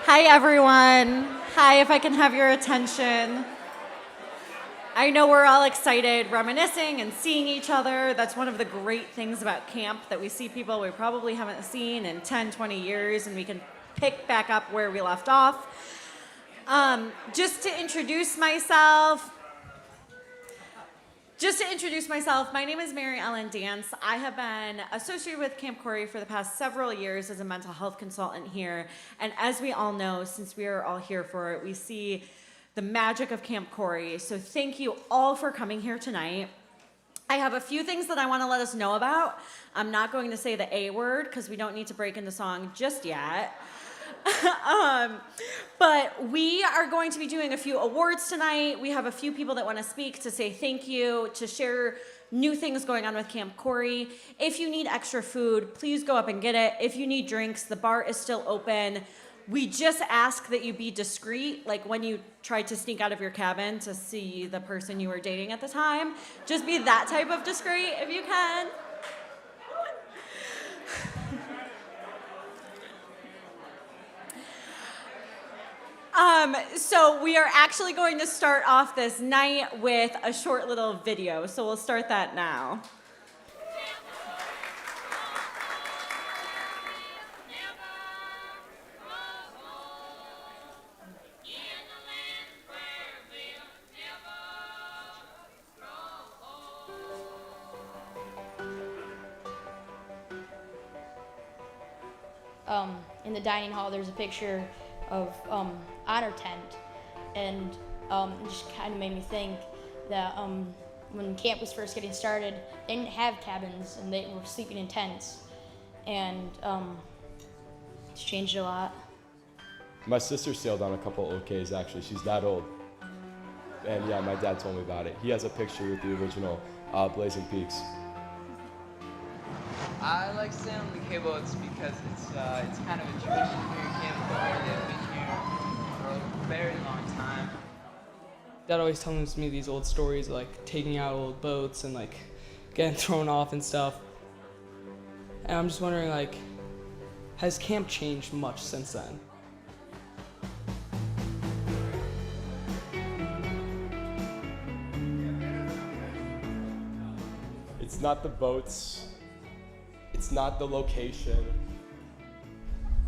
Hi, everyone. Hi, if I can have your attention. I know we're all excited, reminiscing and seeing each other. That's one of the great things about camp, that we see people we probably haven't seen in 10, 20 years, and we can pick back up where we left off. Just to introduce myself, my name is Mary Ellen Dance. I have been associated with Camp Cory for the past several years as a mental health consultant here. And as we all know, since we are all here for it, we see the magic of Camp Cory. So thank you all for coming here tonight. I have a few things that I want to let us know about. I'm not going to say the A word because we don't need to break into song just yet. But we are going to be doing a few awards tonight. We have a few people that want to speak, to say thank you, to share new things going on with Camp Cory. If you need extra food, please go up and get it. If you need drinks, the bar is still open. We just ask that you be discreet, like when you tried to sneak out of your cabin to see the person you were dating at the time. Just be that type of discreet if you can. So we are actually going to start off this night with a short little video. So we'll start that now. In the dining hall, there's a picture of Honor Tent, and it just kind of made me think that when camp was first getting started, they didn't have cabins, and they were sleeping in tents, and it's changed a lot. My sister sailed on a couple OKs, actually. She's that old. And yeah, my dad told me about it. He has a picture with the original Blazing Peaks. I like sailing on the K-boats because it's kind of a tradition here in Camp Cory. They've been here for a very long time. Dad always tells me these old stories, like taking out old boats and like getting thrown off and stuff. And I'm just wondering, like, has camp changed much since then? It's not the boats. It's not the location.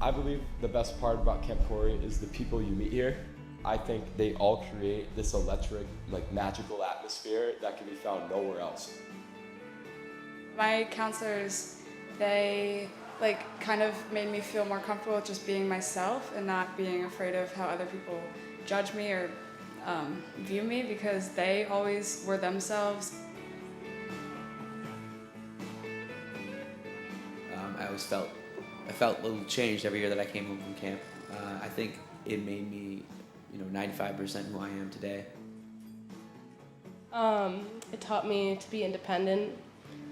I believe the best part about Camp Cory is the people you meet here. I think they all create this electric, like magical atmosphere that can be found nowhere else. My counselors, they kind of made me feel more comfortable with just being myself and not being afraid of how other people judge me or view me, because they always were themselves. I felt a little changed every year that I came home from camp. I think it made me, 95% who I am today. It taught me to be independent.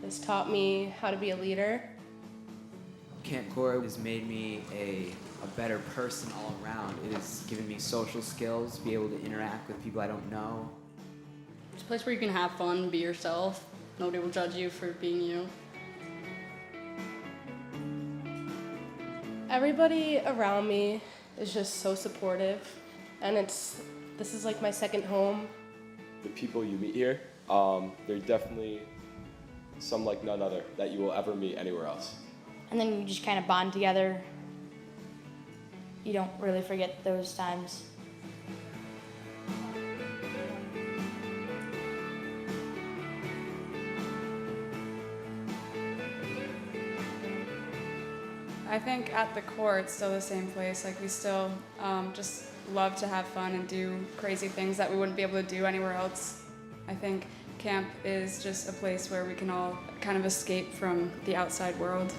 It's taught me how to be a leader. Camp Cory has made me a better person all around. It has given me social skills, be able to interact with people I don't know. It's a place where you can have fun, be yourself. Nobody will judge you for being you. Everybody around me is just so supportive, and this is like my second home. The people you meet here, they're definitely some like none other that you will ever meet anywhere else. And then you just kind of bond together. You don't really forget those times. I think at the core it's still the same place. Like, we still just love to have fun and do crazy things that we wouldn't be able to do anywhere else. I think camp is just a place where we can all kind of escape from the outside world.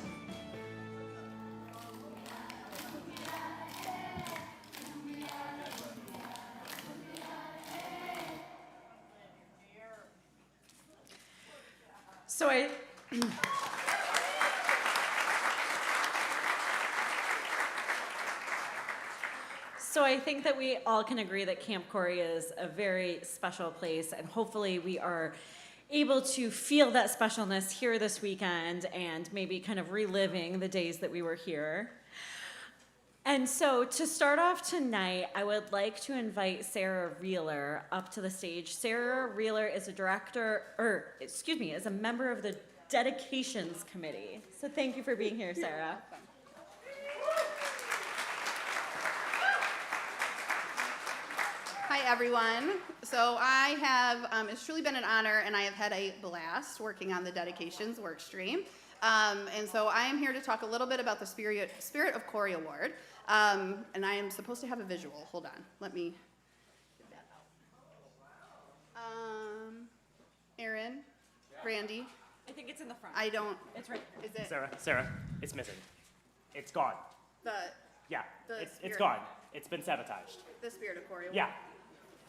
So I think that we all can agree that Camp Cory is a very special place, and hopefully we are able to feel that specialness here this weekend and maybe kind of reliving the days that we were here. And so to start off tonight, I would like to invite Sarah Reeler up to the stage. Sarah Reeler is is a member of the Dedications Committee. So thank you for being here, Sarah. Hi, everyone. So I have, it's truly been an honor, and I have had a blast working on the Dedications work stream. And so I am here to talk a little bit about the Spirit of Cory Award. And I am supposed to have a visual. Hold on. Let me get that out. Aaron, Randy. I think it's in the front. I don't. It's right. Is it Sarah, it's missing. It's gone. the It's spirit- gone. It's been sabotaged. the Spirit of Cory Award? Yeah.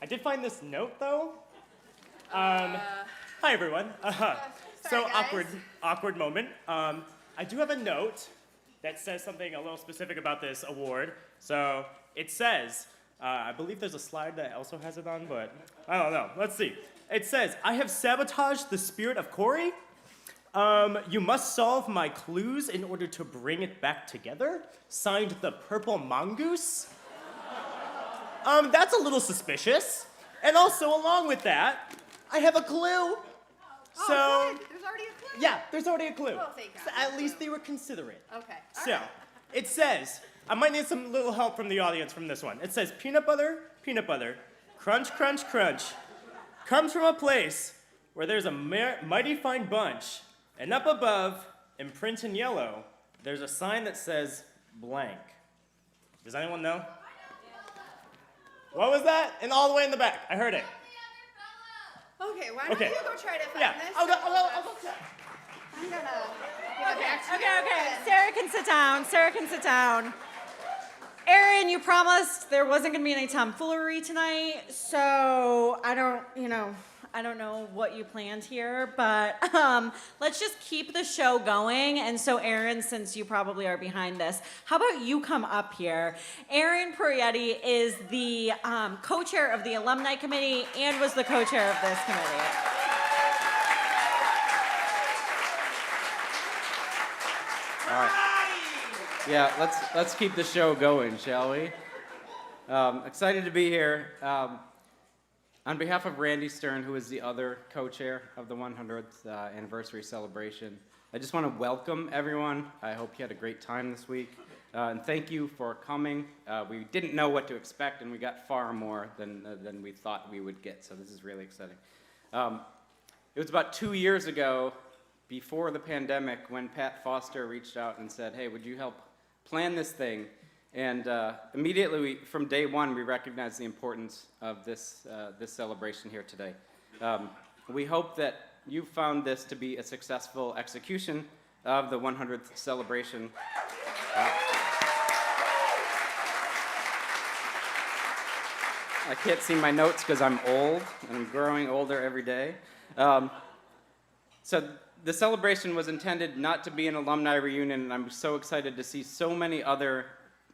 I did find this note though. Hi everyone. So guys. awkward moment. I do have a note that says something a little specific about this award. So it says, I believe there's a slide that also has it on, but I don't know. Let's see. It says, I have sabotaged the spirit of Cory. You must solve my clues in order to bring it back together. Signed, the Purple Mongoose. That's a little suspicious. And also, along with that, I have a clue. Oh, good. There's already a clue. Yeah, there's already a clue. Oh, thank God. So at least they were considerate. Okay. All So, right. it says, I might need some little help from the audience from this one. It says, peanut butter, crunch, crunch, crunch, comes from a place where there's a mighty fine bunch, and up above, in print in yellow, there's a sign that says blank. Does anyone know? What was that? And all the way in the back. I heard it. Okay, why don't Okay. you go try to find Yeah, this? I'll go check. I'm gonna give it back to you. Okay. and- Sarah can sit down. Aaron, you promised there wasn't going to be any tomfoolery tonight, so I don't know what you planned here, but let's just keep the show going. And so, Aaron, since you probably are behind this, how about you come up here? Aaron Porietti is the co-chair of the Alumni Committee and was the co-chair of this committee. All right. Yeah, let's keep the show going, shall we? Excited to be here. On behalf of Randy Stern, who is the other co-chair of the 100th anniversary celebration, I just want to welcome everyone. I hope you had a great time this week. And thank you for coming. We didn't know what to expect, and we got far more than we thought we would get, so this is really exciting. It was about 2 years ago, before the pandemic, when Pat Foster reached out and said, hey, would you help plan this thing? And immediately, from day one, we recognized the importance of this celebration here today. We hope that you found this to be a successful execution of the 100th celebration. I can't see my notes because I'm old, and I'm growing older every day. So the celebration was intended not to be an alumni reunion, and I'm so excited to see so many other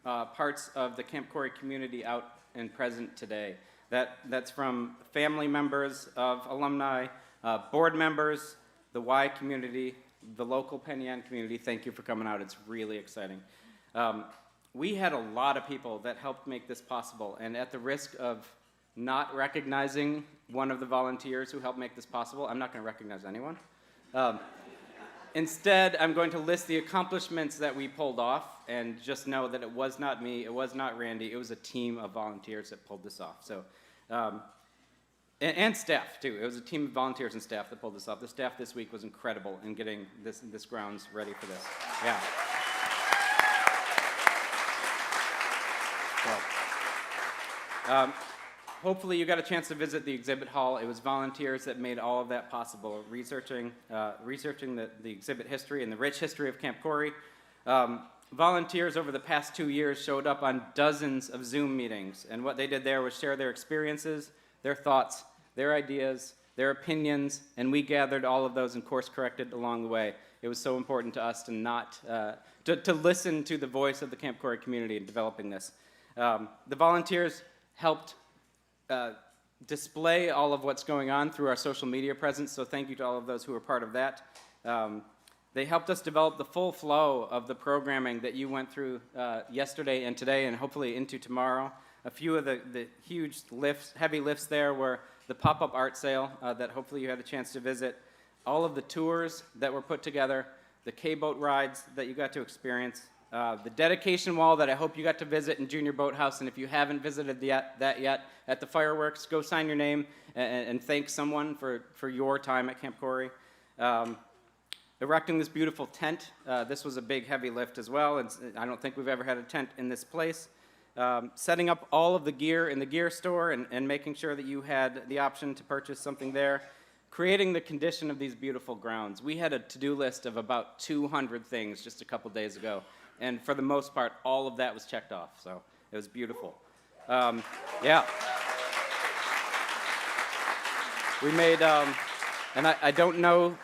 parts of the Camp Cory community out and present today. That's from family members of alumni, board members, the Y community, the local Penn Yan community. Thank you for coming out. It's really exciting. We had a lot of people that helped make this possible, and at the risk of not recognizing one of the volunteers who helped make this possible, I'm not going to recognize anyone. Instead, I'm going to list the accomplishments that we pulled off, and just know that it was not me, it was not Randy, it was a team of volunteers that pulled this off. So, and staff too. It was a team of volunteers and staff that pulled this off. The staff this week was incredible in getting this grounds ready for this. Yeah. So, hopefully you got a chance to visit the exhibit hall. It was volunteers that made all of that possible, researching the exhibit history and the rich history of Camp Cory. Volunteers over the past 2 years showed up on dozens of Zoom meetings, and what they did there was share their experiences, their thoughts, their ideas, their opinions, and we gathered all of those and course-corrected along the way. It was so important to us to not to listen to the voice of the Camp Cory community in developing this. The volunteers helped display all of what's going on through our social media presence, so thank you to all of those who were part of that. They helped us develop the full flow of the programming that you went through yesterday and today and hopefully into tomorrow. A few of the huge lifts, heavy lifts there were the pop-up art sale that hopefully you had a chance to visit, all of the tours that were put together, the K-boat rides that you got to experience, the dedication wall that I hope you got to visit in Junior Boathouse, and if you haven't visited that yet, at the fireworks, go sign your name and thank someone for your time at Camp Cory. Erecting this beautiful tent, this was a big, heavy lift as well, and I don't think we've ever had a tent in this place. Setting up all of the gear in the gear store and making sure that you had the option to purchase something there. Creating the condition of these beautiful grounds. We had a to-do list of about 200 things just a couple days ago, and for the most part, all of that was checked off, so it was beautiful. Yeah. We made, and I don't know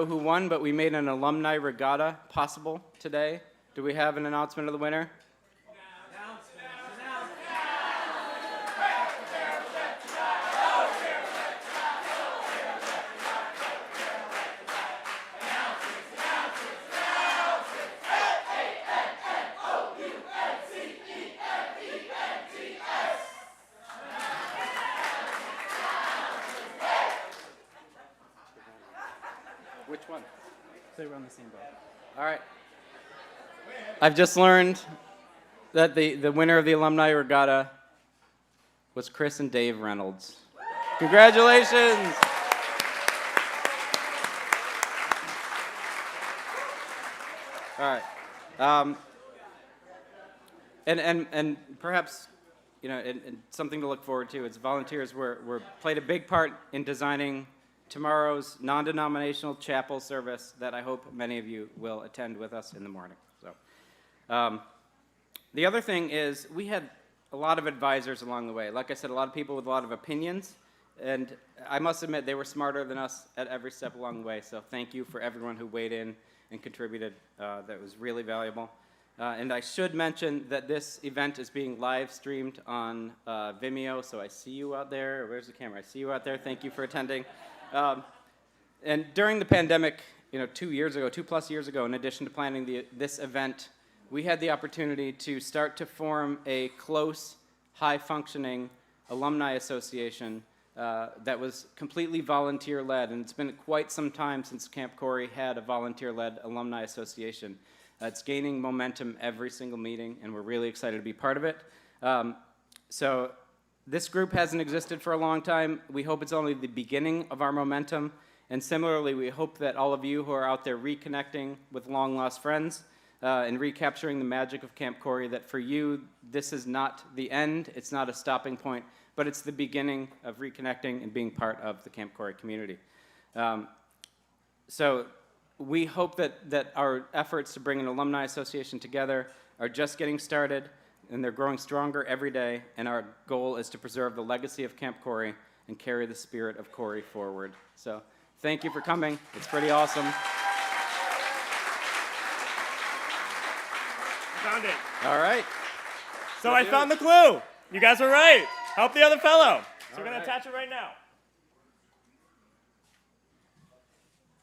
who won, but we made an alumni regatta possible today. Do we have an announcement of the winner? Which one? They were on the same boat. All right. I've just learned that the winner of the Alumni Regatta was Chris and Dave Reynolds. Congratulations! All right. And perhaps, you know, and something to look forward to is volunteers played a big part in designing tomorrow's non-denominational chapel service that I hope many of you will attend with us in the morning. So, the other thing is we had a lot of advisors along the way. Like I said, a lot of people with a lot of opinions, and I must admit they were smarter than us at every step along the way. So thank you for everyone who weighed in and contributed. That was really valuable. And I should mention that this event is being live streamed on Vimeo, so I see you out there. Where's the camera? I see you out there. Thank you for attending. And during the pandemic, you know, 2+ years ago, in addition to planning this event, we had the opportunity to start to form a close, high-functioning alumni association that was completely volunteer-led, and it's been quite some time since Camp Cory had a volunteer-led alumni association. It's gaining momentum every single meeting, and we're really excited to be part of it. So this group hasn't existed for a long time. We hope it's only the beginning of our momentum. And similarly, we hope that all of you who are out there reconnecting with long-lost friends and recapturing the magic of Camp Cory, that for you, this is not the end, it's not a stopping point, but it's the beginning of reconnecting and being part of the Camp Cory community. So we hope that our efforts to bring an alumni association together are just getting started, and they're growing stronger every day, and our goal is to preserve the legacy of Camp Cory and carry the spirit of Cory forward. So thank you for coming. It's pretty awesome. Found it. All right. So I found the clue. You guys were right. Help the other fellow. So we're going to attach it right now.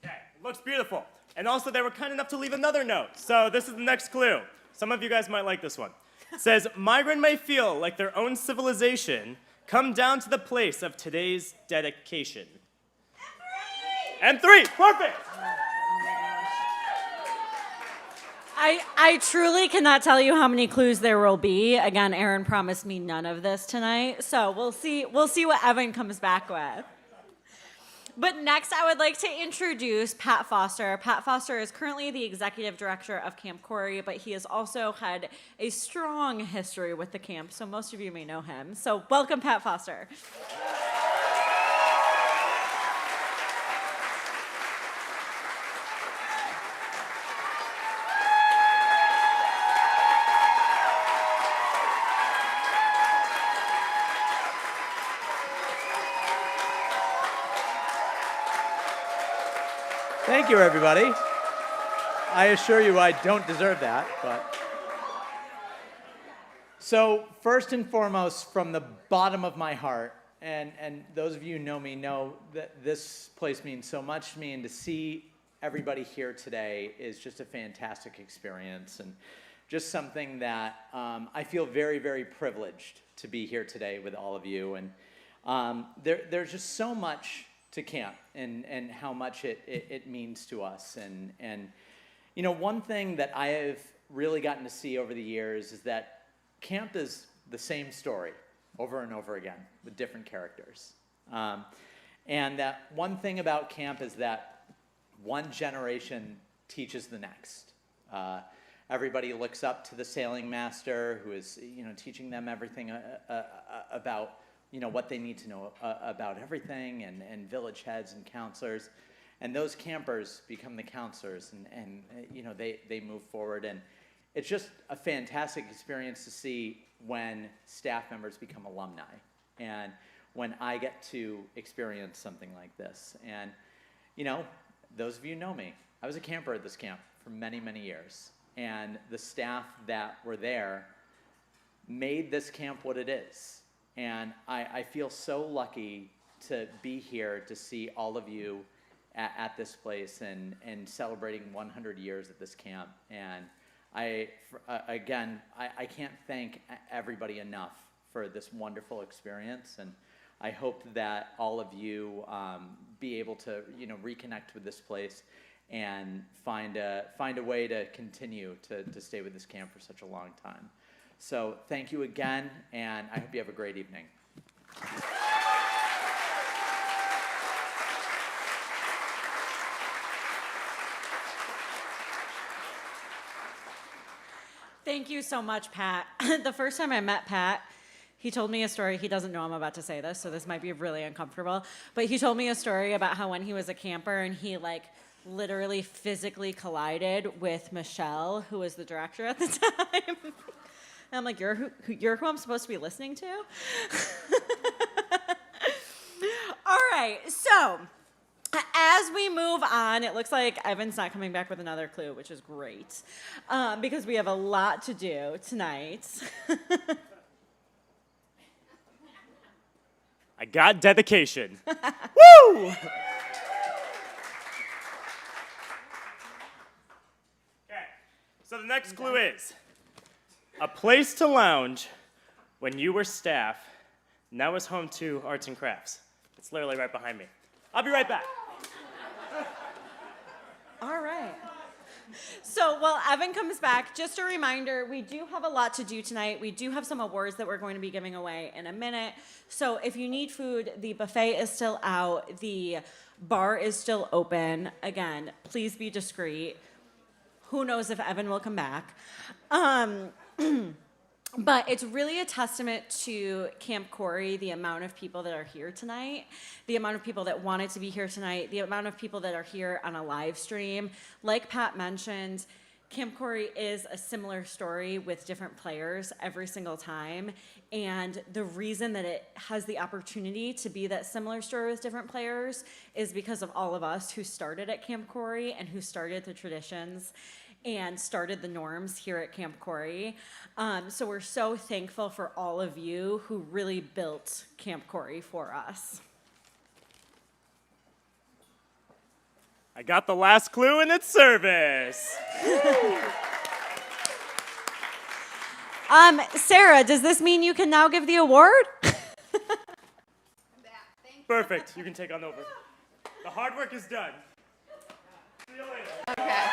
Okay, it looks beautiful. And also they were kind enough to leave another note. So this is the next clue. Some of you guys might like this one. It says, migrant may feel like their own civilization come down to the place of today's dedication. And three, perfect. I truly cannot tell you how many clues there will be. Again, Aaron promised me none of this tonight, so we'll see what Evan comes back with. But next, I would like to introduce Pat Foster. Pat Foster is currently the executive director of Camp Cory, but he has also had a strong history with the camp, so most of you may know him. So welcome, Pat Foster. Thank you, everybody. I assure you I don't deserve that, but... So, first and foremost, from the bottom of my heart, and those of you who know me know that this place means so much to me, and to see everybody here today is just a fantastic experience, and just something that I feel very, very privileged to be here today with all of you. And there's just so much to camp, and how much it means to us. And you know, one thing that I have really gotten to see over the years is that camp is the same story over and over again with different characters. And that one thing about camp is that one generation teaches the next. Everybody looks up to the sailing master who is, you know, teaching them everything about, you know, what they need to know about everything, and village heads and counselors. And those campers become the counselors, and you know, they move forward. And it's just a fantastic experience to see when staff members become alumni, and when I get to experience something like this. And you know, those of you know me, I was a camper at this camp for many, many years. And the staff that were there made this camp what it is. And I feel so lucky to be here to see all of you at this place, and celebrating 100 years at this camp. And I can't thank everybody enough for this wonderful experience. And I hope that all of you be able to, you know, reconnect with this place and find a way to continue to stay with this camp for such a long time. So thank you again, and I hope you have a great evening. Thank you so much, Pat. The first time I met Pat, he told me a story. He doesn't know I'm about to say this, so this might be really uncomfortable. But he told me a story about how when he was a camper and he literally physically collided with Michelle, who was the director at the time. And I'm like, you're who I'm supposed to be listening to? All right, so as we move on, it looks like Evan's not coming back with another clue, which is great, because we have a lot to do tonight. I got dedication. Woo! Okay, so the next clue is a place to lounge when you were staff, now is home to arts and crafts. It's literally right behind me. I'll be right back. All right. So while Evan comes back, just a reminder, we do have a lot to do tonight. We do have some awards that we're going to be giving away in a minute. So if you need food, the buffet is still out. The bar is still open. Again, please be discreet. Who knows if Evan will come back. But it's really a testament to Camp Cory, the amount of people that are here tonight, the amount of people that wanted to be here tonight, the amount of people that are here on a live stream. Like Pat mentioned, Camp Cory is a similar story with different players every single time. And the reason that it has the opportunity to be that similar story with different players is because of all of us who started at Camp Cory and who started the traditions and started the norms here at Camp Cory. So we're so thankful for all of you who really built Camp Cory for us. I got the last clue and it's service. Sarah, does this mean you can now give the award? Perfect, you can take on over. The hard work is done. See you later. Okay.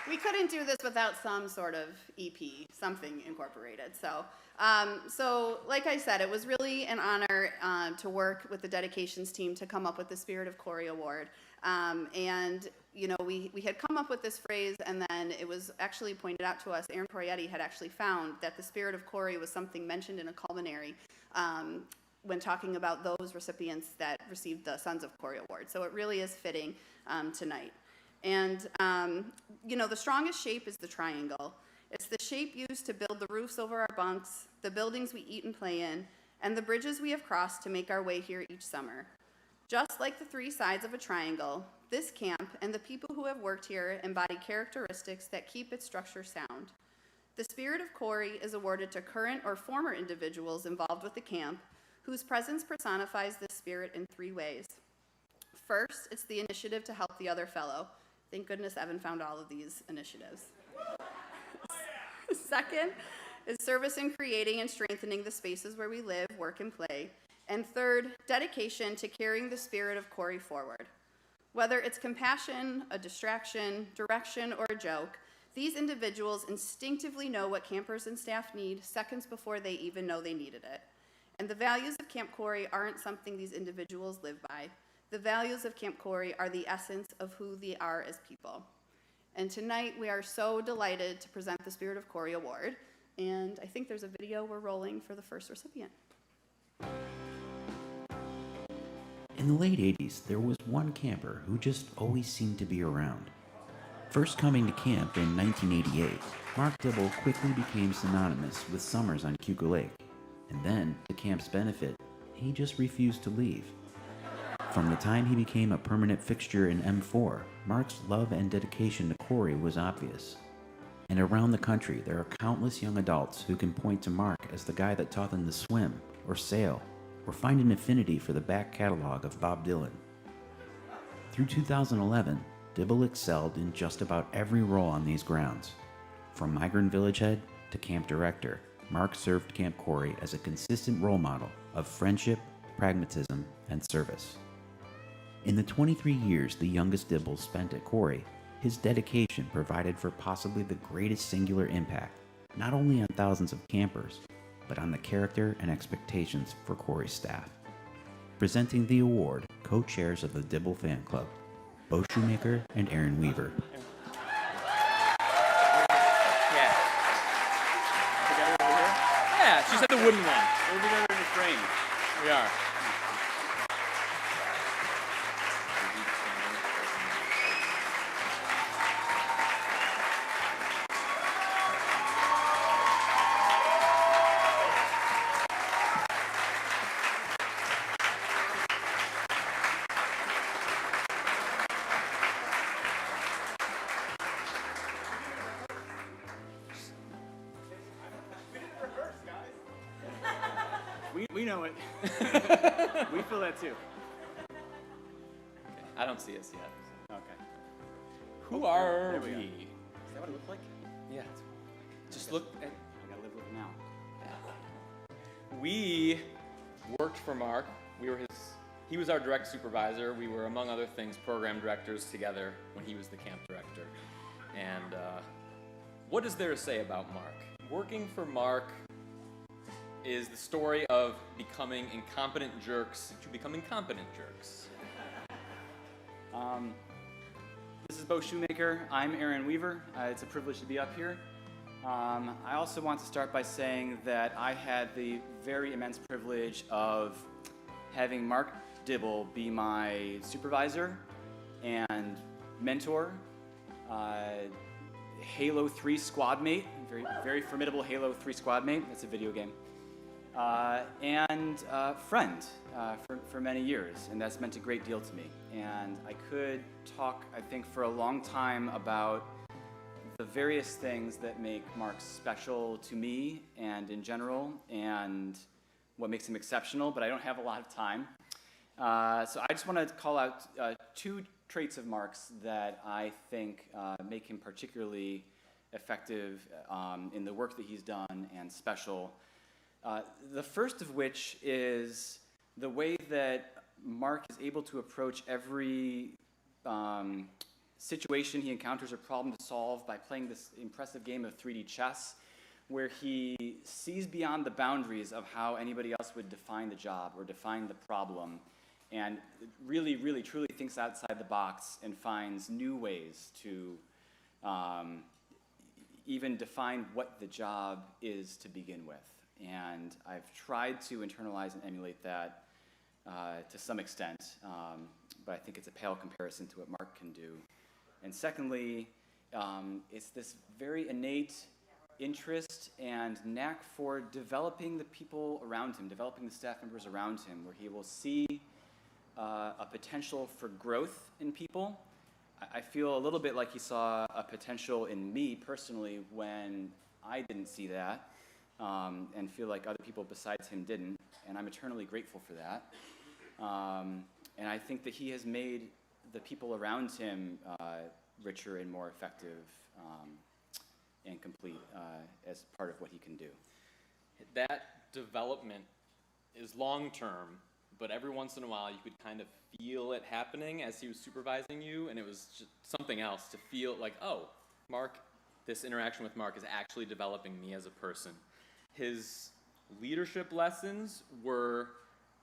We couldn't do this without some sort of EP, something incorporated. So like I said, it was really an honor to work with the dedications team to come up with the Spirit of Cory Award. And you know, we had come up with this phrase, and then it was actually pointed out to us. Aaron Corietti had actually found that the Spirit of Cory was something mentioned in a culinary when talking about those recipients that received the Sons of Cory Award. So it really is fitting tonight. And, you know, the strongest shape is the triangle. It's the shape used to build the roofs over our bunks, the buildings we eat and play in, and the bridges we have crossed to make our way here each summer. Just like the three sides of a triangle, this camp and the people who have worked here embody characteristics that keep its structure sound. The Spirit of Cory is awarded to current or former individuals involved with the camp, whose presence personifies this spirit in three ways. First, it's the initiative to help the other fellow. Thank goodness Evan found all of these initiatives. Second is service in creating and strengthening the spaces where we live, work, and play. And third, dedication to carrying the spirit of Cory forward. Whether it's compassion, a distraction, direction, or a joke, these individuals instinctively know what campers and staff need seconds before they even know they needed it. And the values of Camp Cory aren't something these individuals live by. The values of Camp Cory are the essence of who they are as people. And tonight, we are so delighted to present the Spirit of Cory Award. And I think there's a video we're rolling for the first recipient. In the late 80s, there was one camper who just always seemed to be around. First coming to camp in 1988, Mark Dibble quickly became synonymous with summers on Cuckoo Lake. And then, to camp's benefit, he just refused to leave. From the time he became a permanent fixture in M4, Mark's love and dedication to Cory was obvious. And around the country, there are countless young adults who can point to Mark as the guy that taught them to swim, or sail, or find an affinity for the back catalog of Bob Dylan. Through 2011, Dibble excelled in just about every role on these grounds. From migrant village head to camp director, Mark served Camp Cory as a consistent role model of friendship, pragmatism, and service. In the 23 years the youngest Dibble spent at Cory, his dedication provided for possibly the greatest singular impact, not only on thousands of campers, but on the character and expectations for Cory's staff. Presenting the award, co-chairs of the Dibble Fan Club, Bo Shoemaker and Aaron Weaver. Yeah, she said the wooden one. We'll be there in the frame. We are. We know it. We feel that too. I don't see us yet. Okay. Who are There we we? go. Is that what it looks like? Yeah. Just look at. I gotta live with it now. We worked for Mark. He was our direct supervisor. We were, among other things, program directors together when he was the camp director. And what is there to say about Mark? Working for Mark is the story of becoming incompetent jerks to becoming competent jerks. This is Bo Shoemaker. I'm Aaron Weaver. It's a privilege to be up here. I also want to start by saying that I had the very immense privilege of having Mark Dibble be my supervisor and mentor, Halo 3 squad mate, very, very formidable Halo 3 squad mate. That's a video game. And friend for many years, and that's meant a great deal to me. And I could talk, I think, for a long time about the various things that make Mark special to me and in general, and what makes him exceptional, but I don't have a lot of time. So I just want to call out two traits of Mark's that I think make him particularly effective in the work that he's done and special. The first of which is the way that Mark is able to approach every situation he encounters or problem to solve by playing this impressive game of 3D chess, where he sees beyond the boundaries of how anybody else would define the job or define the problem, and really, really, truly thinks outside the box and finds new ways to even define what the job is to begin with. And I've tried to internalize and emulate that to some extent, but I think it's a pale comparison to what Mark can do. And secondly, it's this very innate interest and knack for developing the people around him, developing the staff members around him, where he will see a potential for growth in people. I feel a little bit like he saw a potential in me personally when I didn't see that. And feel like other people besides him didn't, and I'm eternally grateful for that. And I think that he has made the people around him richer and more effective and complete as part of what he can do. That development is long term, but every once in a while you could kind of feel it happening as he was supervising you, and it was just something else to feel like, oh, Mark, this interaction with Mark is actually developing me as a person. His leadership lessons were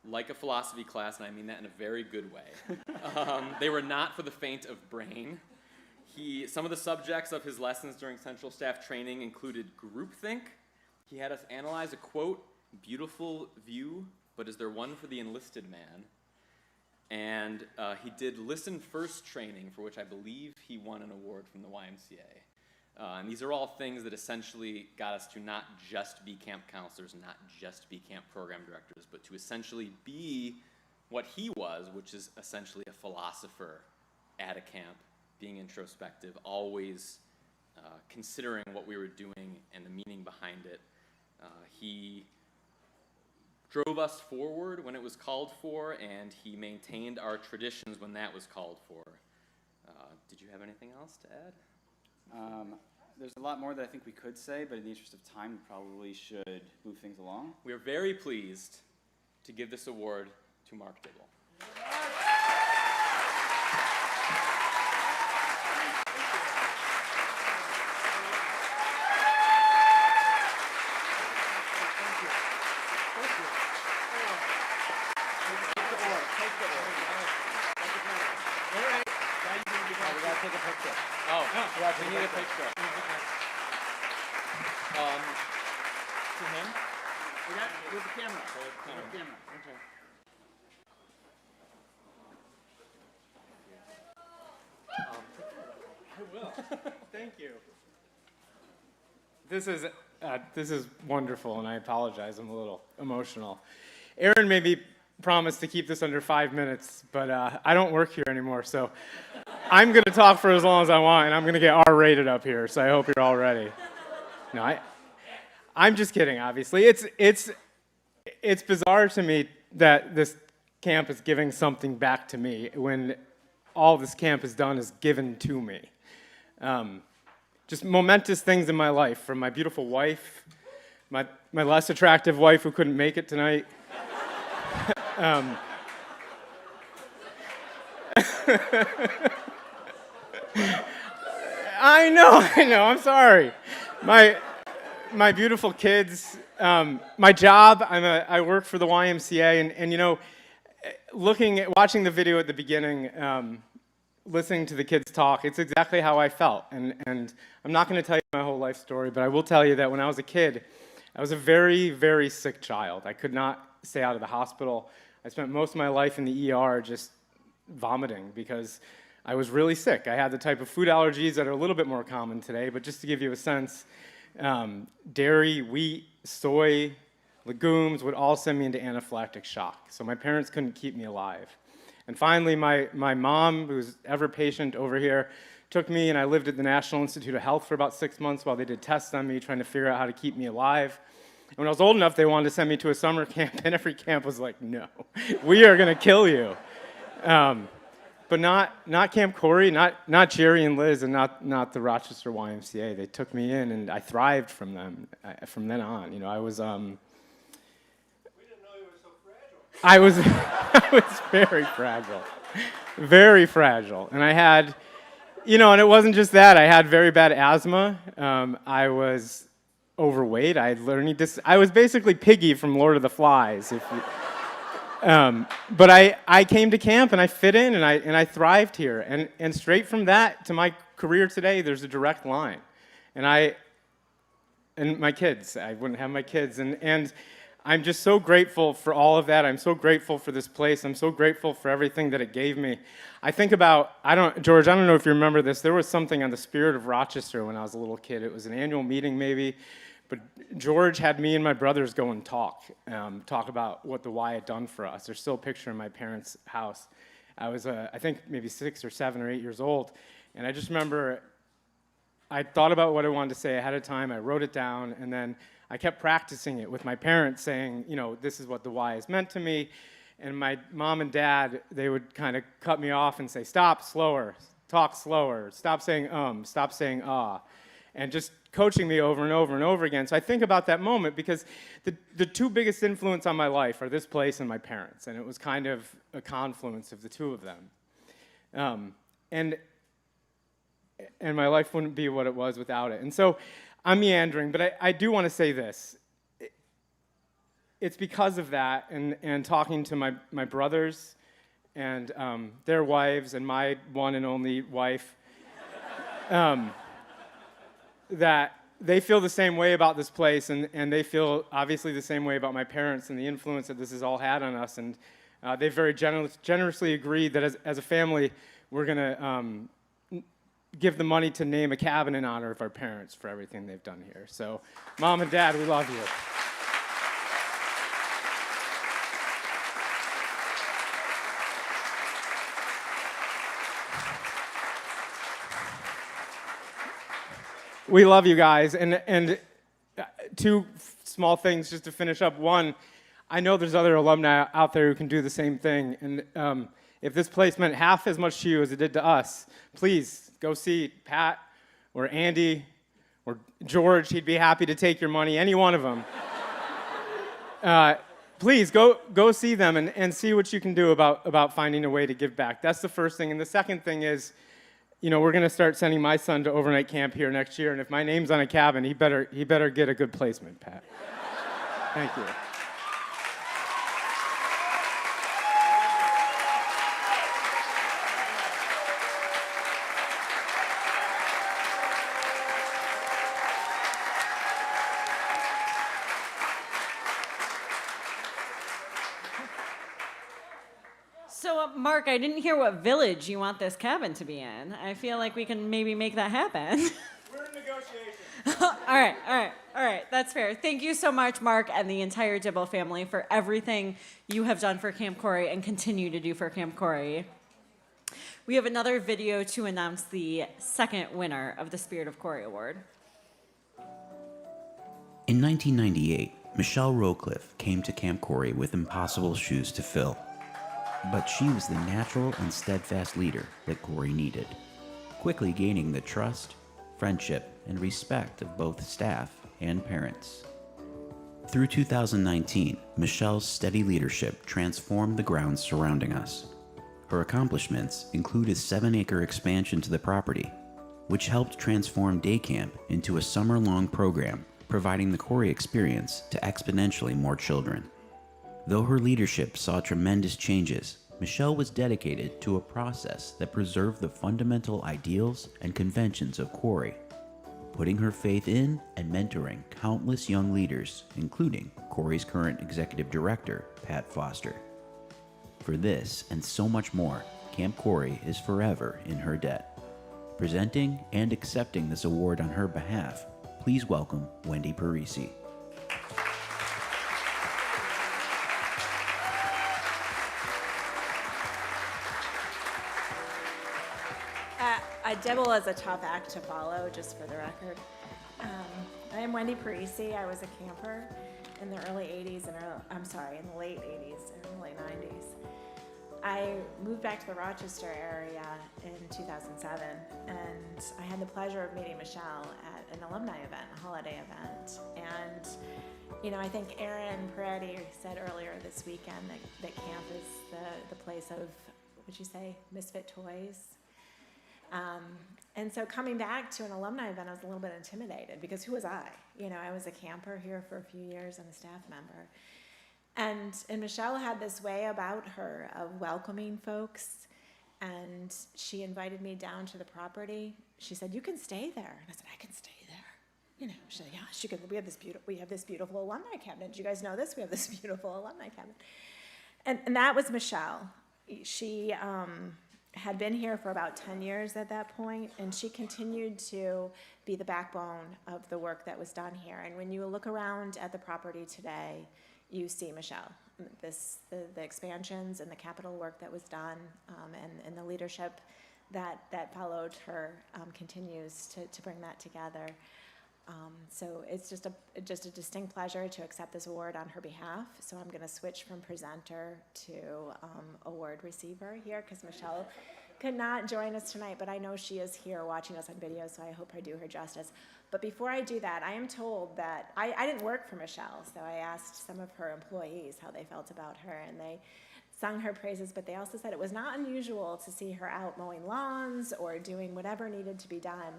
like a philosophy class, and I mean that in a very good way. They were not for the faint of brain. Some of the subjects of his lessons during Central Staff training included groupthink. He had us analyze a quote, beautiful view, but is there one for the enlisted man? And he did listen first training, for which I believe he won an award from the YMCA. And these are all things that essentially got us to not just be camp counselors, not just be camp program directors, but to essentially be what he was, which is essentially a philosopher at a camp, being introspective, always considering what we were doing and the meaning behind it. He drove us forward when it was called for, and he maintained our traditions when that was called for. Did you have anything else to add? There's a lot more that I think we could say, but in the interest of time, we probably should move things along. We are very pleased to give this award to Mark Dibble. We need a picture. To him? With the camera. With the camera. Okay. I will. Thank you. This is wonderful, and I apologize. I'm a little emotional. Aaron made me promise to keep this under 5 minutes, but I don't work here anymore, so I'm going to talk for as long as I want, and I'm going to get R-rated up here, so I hope you're all ready. No, I'm just kidding, obviously. It's bizarre to me that this camp is giving something back to me when all this camp has done is given to me. Just momentous things in my life, from my beautiful wife, my less attractive wife who couldn't make it tonight. I know, I'm sorry. My beautiful kids, my job, I work for the YMCA, and you know, watching the video at the beginning, listening to the kids talk, it's exactly how I felt. And I'm not going to tell you my whole life story, but I will tell you that when I was a kid, I was a very, very sick child. I could not stay out of the hospital. I spent most of my life in the ER just vomiting because I was really sick. I had the type of food allergies that are a little bit more common today, but just to give you a sense, dairy, wheat, soy, legumes would all send me into anaphylactic shock. So my parents couldn't keep me alive. And finally, my mom, who's ever patient over here, took me, and I lived at the National Institute of Health for about 6 months while they did tests on me, trying to figure out how to keep me alive. And when I was old enough, they wanted to send me to a summer camp, and every camp was like, no, we are going to kill you. But not Camp Cory, not Jerry and Liz, and not the Rochester YMCA. They took me in, and I thrived from them. From then on, you know, I was. We didn't know you were so fragile. I was very fragile, and I had, you know, and it wasn't just that. I had very bad asthma. I was overweight. I was basically Piggy from Lord of the Flies. But I came to camp and I fit in and I thrived here. And straight from that to my career today, there's a direct line. And my kids, I wouldn't have my kids. And I'm just so grateful for all of that. I'm so grateful for this place. I'm so grateful for everything that it gave me. I think about, George, I don't know if you remember this. There was something on the Spirit of Rochester when I was a little kid. It was an annual meeting maybe. But George had me and my brothers go and talk about what the Y had done for us. There's still a picture in my parents' house. I was, I think, maybe 6 or 7 or 8 years old. And I just remember I thought about what I wanted to say ahead of time. I wrote it down, and then I kept practicing it with my parents saying, you know, this is what the Y has meant to me. And my mom and dad, they would kind of cut me off and say, stop, slower, talk slower, stop saying stop saying ah, and just coaching me over and over and over again. So I think about that moment because the two biggest influence on my life are this place and my parents, and it was kind of a confluence of the two of them. And my life wouldn't be what it was without it. And so I'm meandering, but I do want to say this. It's because of that and talking to my brothers and their wives and my one and only wife, that they feel the same way about this place, and they feel obviously the same way about my parents and the influence that this has all had on us. And they very generously agreed that as a family, we're going to give the money to name a cabin in honor of our parents for everything they've done here. So, Mom and Dad, we love you. We love you guys, and two small things just to finish up. One, I know there's other alumni out there who can do the same thing, and if this place meant half as much to you as it did to us, please go see Pat or Andy or George. He'd be happy to take your money, any one of them. Please go see them and see what you can do about finding a way to give back. That's the first thing, and the second thing is, you know, we're going to start sending my son to overnight camp here next year, and if my name's on a cabin, he better get a good placement, Pat. Thank you. So, Mark, I didn't hear what village you want this cabin to be in. I feel like we can maybe make that happen. We're in negotiations. All right. That's fair. Thank you so much, Mark, and the entire Dibble family for everything you have done for Camp Cory and continue to do for Camp Cory. We have another video to announce the second winner of the Spirit of Cory Award. In 1998, Michelle Rowcliffe came to Camp Cory with impossible shoes to fill. But she was the natural and steadfast leader that Cory needed, quickly gaining the trust, friendship, and respect of both staff and parents. Through 2019, Michelle's steady leadership transformed the grounds surrounding us. Her accomplishments include a 7-acre expansion to the property, which helped transform day camp into a summer-long program, providing the Cory experience to exponentially more children. Though her leadership saw tremendous changes, Michelle was dedicated to a process that preserved the fundamental ideals and conventions of Cory, putting her faith in and mentoring countless young leaders, including Cory's current executive director, Pat Foster. For this and so much more, Camp Cory is forever in her debt. Presenting and accepting this award on her behalf, please welcome Wendy Parisi. Dibble is a tough act to follow, just for the record. I am Wendy Parisi. I was a camper in the early 80s, in the late 80s and early 90s. I moved back to the Rochester area in 2007, and I had the pleasure of meeting Michelle at an alumni event, a holiday event. And, you know, I think Aaron Peretti said earlier this weekend that camp is the place of, would you say, misfit toys? And so coming back to an alumni event, I was a little bit intimidated because who was I? You know, I was a camper here for a few years and a staff member. And Michelle had this way about her of welcoming folks, and she invited me down to the property. She said, "You can stay there." And I said, "I can stay there." You know, she said, "Yeah, she could. We have this beautiful alumni cabin. Did you guys know this? We have this beautiful alumni cabin." And that was Michelle. She had been here for about 10 years at that point, and she continued to be the backbone of the work that was done here. And when you look around at the property today, you see Michelle. The expansions and the capital work that was done, and the leadership that followed her continues to bring that together. So it's just a distinct pleasure to accept this award on her behalf. So I'm going to switch from presenter to award receiver here, because Michelle could not join us tonight, but I know she is here watching us on video, so I hope I do her justice. But before I do that, I am told that I didn't work for Michelle, so I asked some of her employees how they felt about her, and they sung her praises, but they also said it was not unusual to see her out mowing lawns or doing whatever needed to be done.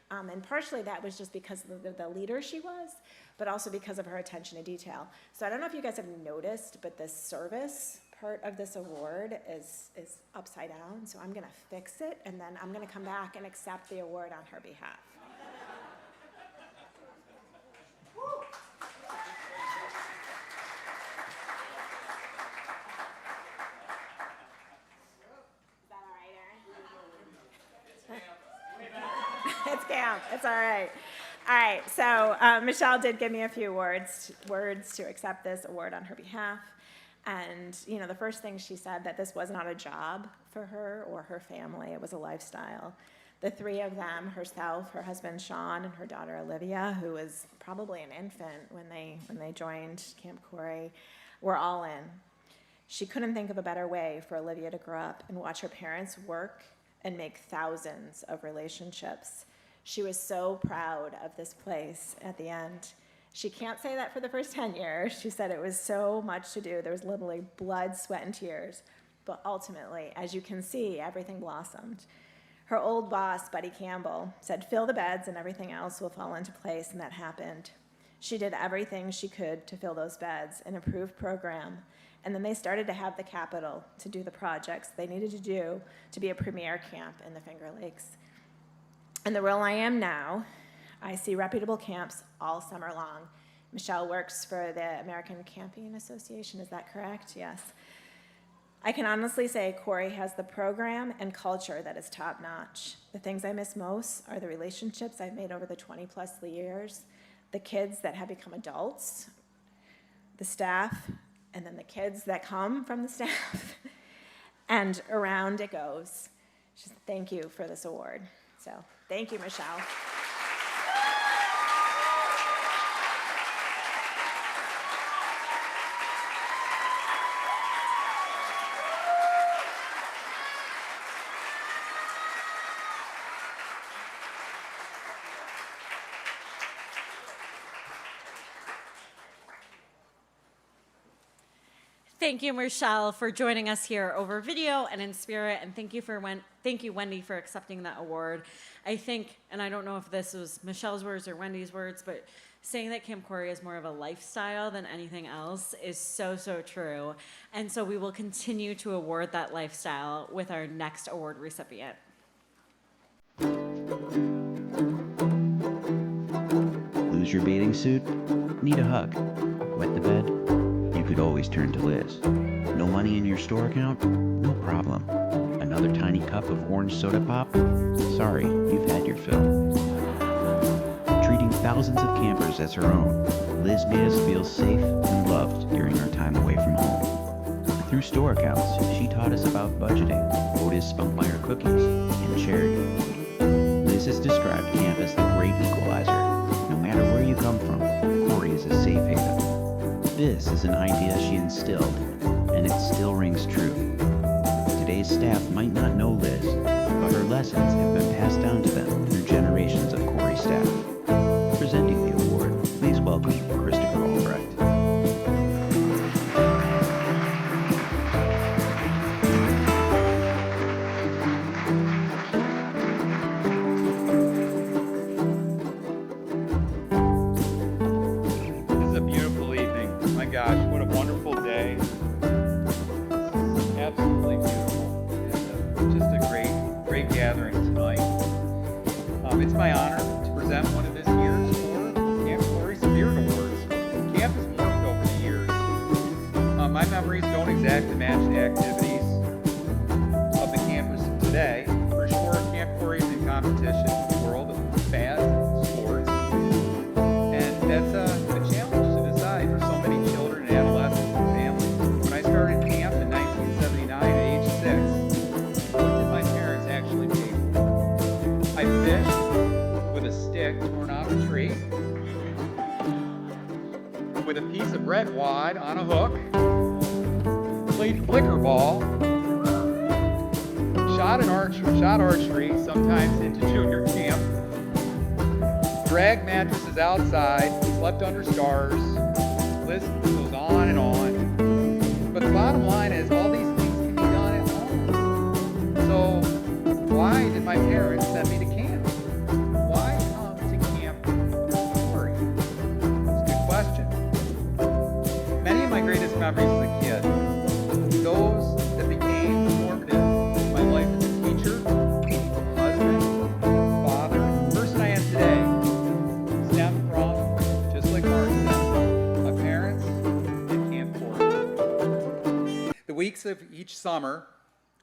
And partially that was just because of the leader she was, but also because of her attention to detail. So I don't know if you guys have noticed, but the service part of this award is upside down. So I'm gonna fix it, and then I'm gonna come back and accept the award on her behalf. It's camp. It's all right. All right. So Michelle did give me a few words to accept this award on her behalf. And, you know, the first thing she said, that this was not a job for her or her family. It was a lifestyle. The three of them, herself, her husband Sean, and her daughter Olivia, who was probably an infant when they joined Camp Cory, were all in. She couldn't think of a better way for Olivia to grow up and watch her parents work and make thousands of relationships. She was so proud of this place at the end. She can't say that for the first 10 years. She said it was so much to do. There was literally blood, sweat, and tears. But ultimately, as you can see, everything blossomed. Her old boss, Buddy Campbell, said, fill the beds and everything else will fall into place, and that happened. She did everything she could to fill those beds, an improved program, and then they started to have the capital to do the projects they needed to do to be a premier camp in the Finger Lakes. And the role I am now, I see reputable camps all summer long. Michelle works for the American Camping Association, is that correct? Yes. I can honestly say Cory has the program and culture that is top-notch. The things I miss most are the relationships I've made over the 20-plus years, the kids that have become adults, the staff, and then the kids that come from the staff, and around it goes. Just thank you for this award. So thank you, Michelle. Thank you, Michelle, for joining us here over video and in spirit, and thank you, Wendy, for accepting that award. I think, and I don't know if this was Michelle's words or Wendy's words, but saying that Camp Cory is more of a lifestyle than anything else is so, so true. And so we will continue to award that lifestyle with our next award recipient. Lose your bathing suit? Need a hug? Wet the bed? You could always turn to Liz. No money in your store account? No problem. Another tiny cup of orange soda pop? Sorry, you've had your fill. Treating thousands of campers as her own, Liz made us feel safe and loved during our time away from home. Through store accounts, she taught us about budgeting, Otis Spunkmeyer cookies, and charity. Liz has described camp as the great equalizer. No matter where you come from, Cory is a safe haven. This is an idea she instilled, and it still rings true. Today's staff might not know Liz, but her lessons have been passed down to them through generations of Cory staff. Presenting the award, please welcome Christopher Albrecht. It's my honor to present one of this year's Camp Cory Spirit Awards. Camp has morphed over the years. My memories don't exactly match the activities of the campus today. For sure, Camp Cory is in competition with the world of fads and sports. And that's a challenge to decide for so many children and adults with a piece of red wad on a hook, played flicker ball, shot archery, sometimes into junior camp, dragged mattresses outside, slept under stars. List goes on and on. But the bottom line is all these things can be done at home. So why did my parents send me to camp? Why come to Camp Cory? It's a good question. Many of my greatest memories as a kid, those that became formative in my life as a teacher, husband, father, person I am today, stem from, just like Mark said, my parents at Camp Cory. The weeks of each summer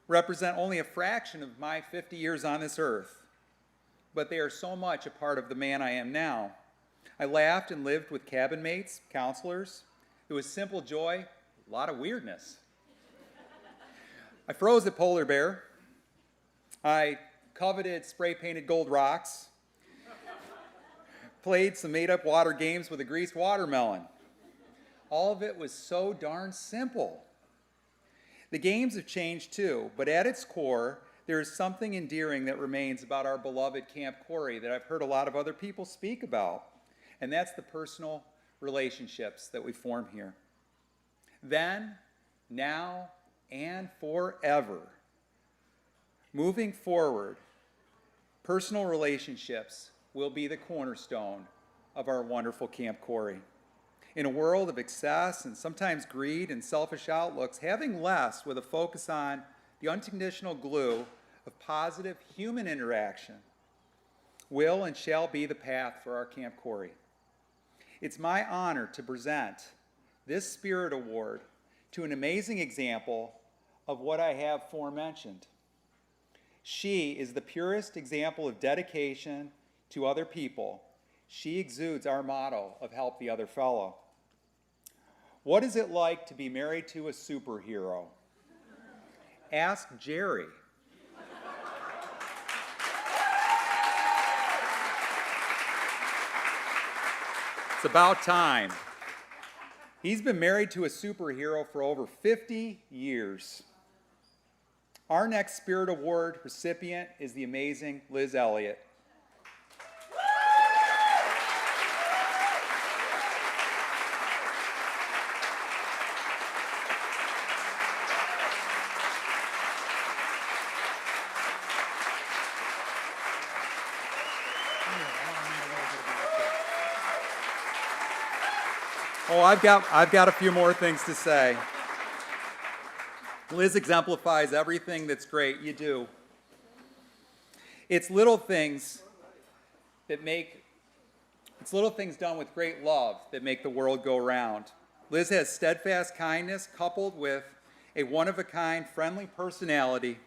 represent only a fraction of my 50 years on this earth, but they are so much a part of the man I am now. I laughed and lived with cabin mates, counselors. There was simple joy, a lot of weirdness. I froze at Polar Bear. I coveted spray-painted gold rocks. Played some made-up water games with a greased watermelon. All of it was so darn simple. The games have changed too, but at its core, there is something endearing that remains about our beloved Camp Cory that I've heard a lot of other people speak about, and that's the personal relationships that we form here. Then, now, and forever. Moving forward, personal relationships will be the cornerstone of our wonderful Camp Cory. In a world of excess and sometimes greed and selfish outlooks, having less with a focus on the unconditional glue of positive human interaction will and shall be the path for our Camp Cory. It's my honor to present this Spirit Award to an amazing example of what I have forementioned. She is the purest example of dedication to other people. She exudes our motto of help the other fellow. What is it like to be married to a superhero? Ask Jerry. It's about time. He's been married to a superhero for over 50 years. Our next Spirit Award recipient is the amazing Liz Elliott. Oh, I've got a few more things to say. Liz exemplifies everything that's great you do. It's little things done with great love that make the world go round. Liz has steadfast kindness coupled with a one-of-a-kind, friendly personality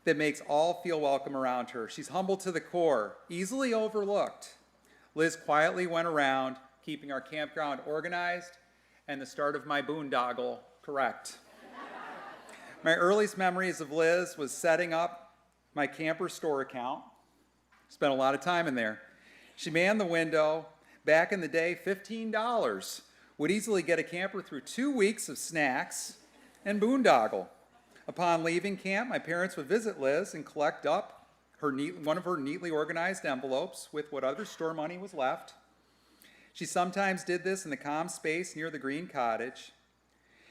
that makes all feel welcome around her. She's humble to the core, easily overlooked. Liz quietly went around keeping our campground organized and the start of my boondoggle correct. My earliest memories of Liz was setting up my camper store account. Spent a lot of time in there. She manned the window. Back in the day, $15 would easily get a camper through 2 weeks of snacks and boondoggle. Upon leaving camp, my parents would visit Liz and collect up one of her neatly organized envelopes with what other store money was left. She sometimes did this in the calm space near the green cottage.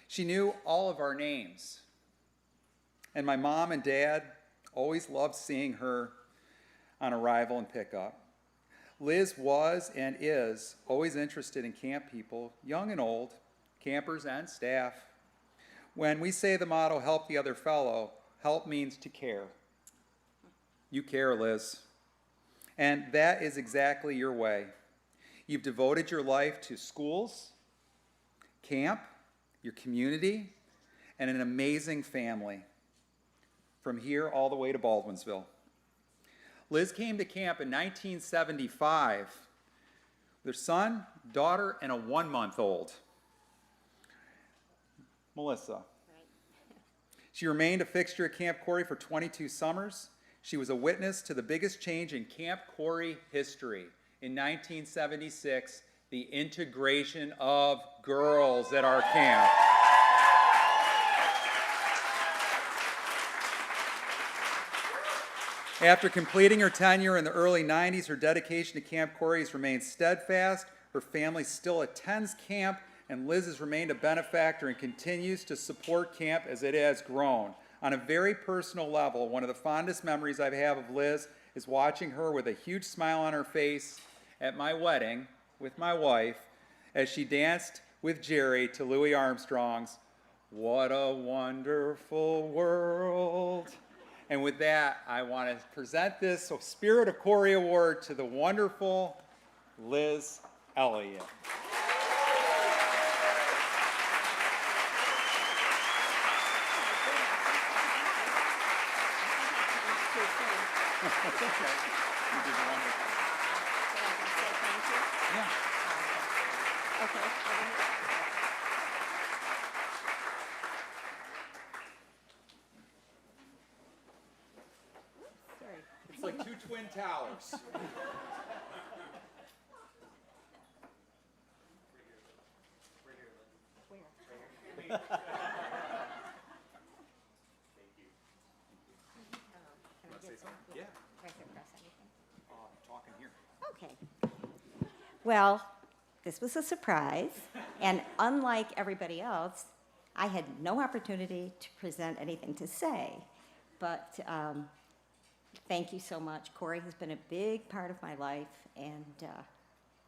She knew all of our names. And my mom and dad always loved seeing her on arrival and pickup. Liz was and is always interested in camp people, young and old, campers and staff. When we say the motto, help the other fellow, help means to care. You care, Liz. And that is exactly your way. You've devoted your life to schools, camp, your community, and an amazing family. From here all the way to Baldwinsville. Liz came to camp in 1975 with her son, daughter, and a 1-month-old. Melissa. She remained a fixture at Camp Cory for 22 summers. She was a witness to the biggest change in Camp Cory history. In 1976, the integration of girls at our camp. After completing her tenure in the early 90s, her dedication to Camp Cory has remained steadfast. Her family still attends camp, and Liz has remained a benefactor and continues to support camp as it has grown. On a very personal level, one of the fondest memories I have of Liz is watching her with a huge smile on her face at my wedding with my wife as she danced with Jerry to Louis Armstrong's "What a Wonderful World." And with that, I want to present this Spirit of Cory Award to the wonderful Liz Elliott. It's like two twin towers. Yeah. Talking here. Okay. Well, this was a surprise, and unlike everybody else, I had no opportunity to present anything to say. But thank you so much. Cory has been a big part of my life, and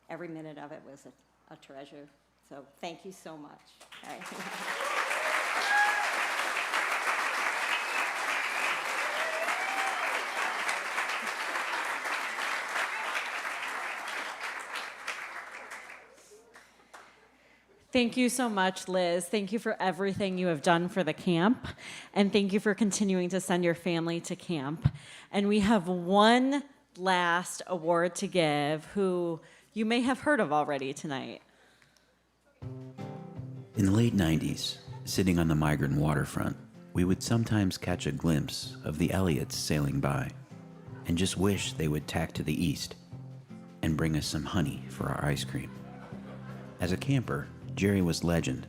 every minute of it was a treasure. So thank you so much. All right. Thank you so much, Liz. Thank you for everything you have done for the camp, and thank you for continuing to send your family to camp. And we have one last award to give, who you may have heard of already tonight. In the late 90s, sitting on the migrant waterfront, we would sometimes catch a glimpse of the Elliots sailing by and just wish they would tack to the east and bring us some honey for our ice cream. As a camper, Jerry was legend.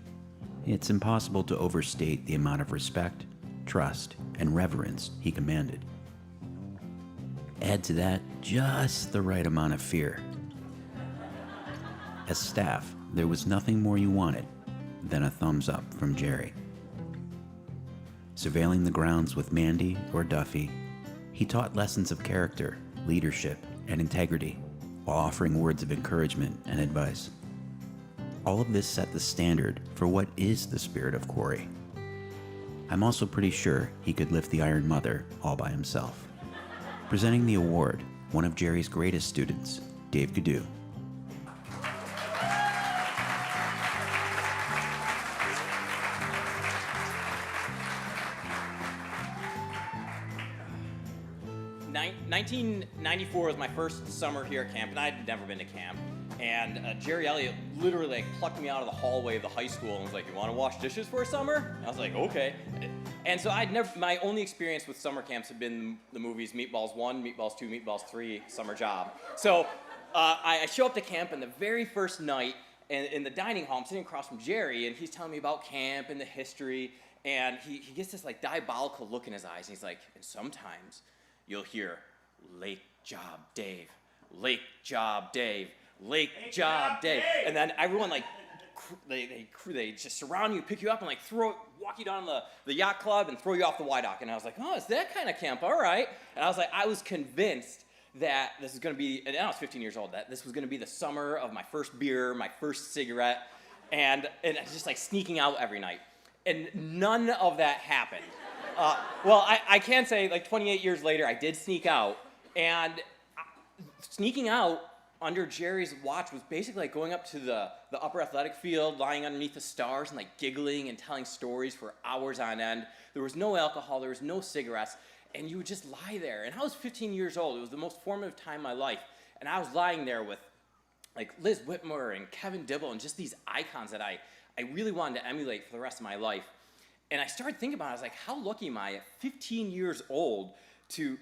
It's impossible to overstate the amount of respect, trust, and reverence he commanded. Add to that just the right amount of fear. As staff, there was nothing more you wanted than a thumbs up from Jerry. Surveilling the grounds with Mandy or Duffy, he taught lessons of character, leadership, and integrity while offering words of encouragement and advice. All of this set the standard for what is the spirit of Cory. I'm also pretty sure he could lift the Iron Mother all by himself. Presenting the award, one of Jerry's greatest students, Dave Gadoo. In 1994 was my first summer here at camp, and I'd never been to camp. And Jerry Elliott literally plucked me out of the hallway of the high school and was like, "You want to wash dishes for a summer?" And I was like, "Okay." And so my only experience with summer camps had been the movies Meatballs 1, Meatballs 2, Meatballs 3, Summer Job. So I show up to camp, and the very first night in the dining hall, I'm sitting across from Jerry, and he's telling me about camp and the history, and he gets this like diabolical look in his eyes, and he's like, "And sometimes you'll hear Lake Job Dave, Lake Job Dave, Lake Job Dave," and then everyone like they just surround you, pick you up, and like walk you down the yacht club and throw you off the Y dock. And I was like, "Oh, it's that kind of camp, all right." And I was convinced that this is going to be, and I was 15 years old, that this was going to be the summer of my first beer, my first cigarette, and just like sneaking out every night. And none of that happened. Well, I can say, like 28 years later, I did sneak out, and sneaking out under Jerry's watch was basically like going up to the upper athletic field, lying underneath the stars and like giggling and telling stories for hours on end. There was no alcohol, there was no cigarettes, and you would just lie there. And I was 15 years old. It was the most formative time of my life. And I was lying there with like Liz Whitmore and Kevin Dibble and just these icons that I really wanted to emulate for the rest of my life. And I started thinking about it. I was like, how lucky am I at 15 years old to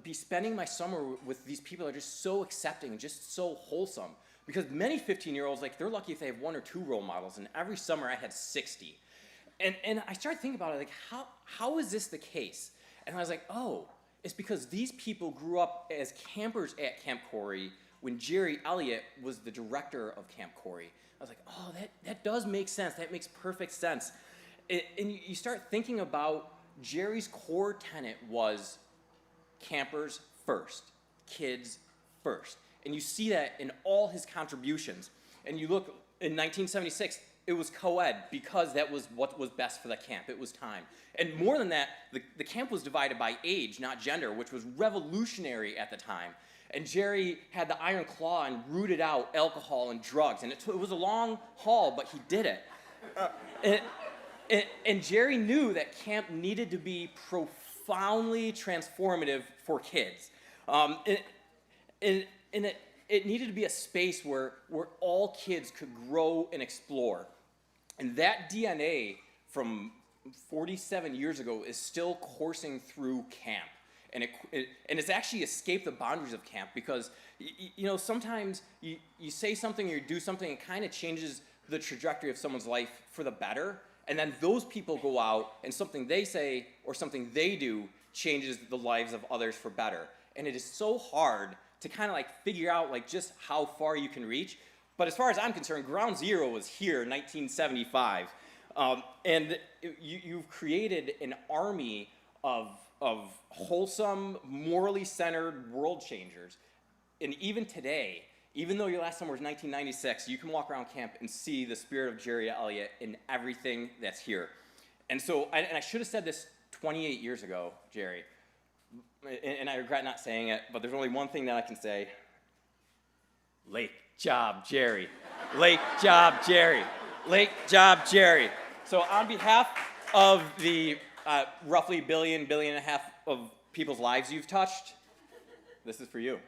be spending my summer with these people that are just so accepting and just so wholesome. Because many 15-year-olds, like, they're lucky if they have 1 or 2 role models, and every summer I had 60. And I started thinking about it, like, how is this the case? And I was like, oh, it's because these people grew up as campers at Camp Cory when Jerry Elliott was the director of Camp Cory. I was like, oh, that does make sense. That makes perfect sense. And you start thinking about Jerry's core tenet was campers first, kids first. And you see that in all his contributions. And you look, in 1976, it was co-ed because that was what was best for the camp. It was time. And more than that, the camp was divided by age, not gender, which was revolutionary at the time. And Jerry had the iron claw and rooted out alcohol and drugs. And it was a long haul, but he did it. And Jerry knew that camp needed to be profoundly transformative for kids. And it needed to be a space where all kids could grow and explore. And that DNA from 47 years ago is still coursing through camp. And it's actually escaped the boundaries of camp because, you know, sometimes you say something or you do something, it kind of changes the trajectory of someone's life for the better. And then those people go out and something they say or something they do changes the lives of others for better. And it is so hard to kind of like figure out like just how far you can reach. But as far as I'm concerned, ground zero was here in 1975. And you've created an army of wholesome, morally centered world changers. And even today, even though your last summer was 1996, you can walk around camp and see the spirit of Jerry Elliott in everything that's here. And so, and I should have said this 28 years ago, Jerry, and I regret not saying it, but there's only one thing that I can say. Late job, Jerry. Late job, Jerry. Late job, Jerry. So on behalf of the roughly billion and a half of people's lives you've touched, this is for you.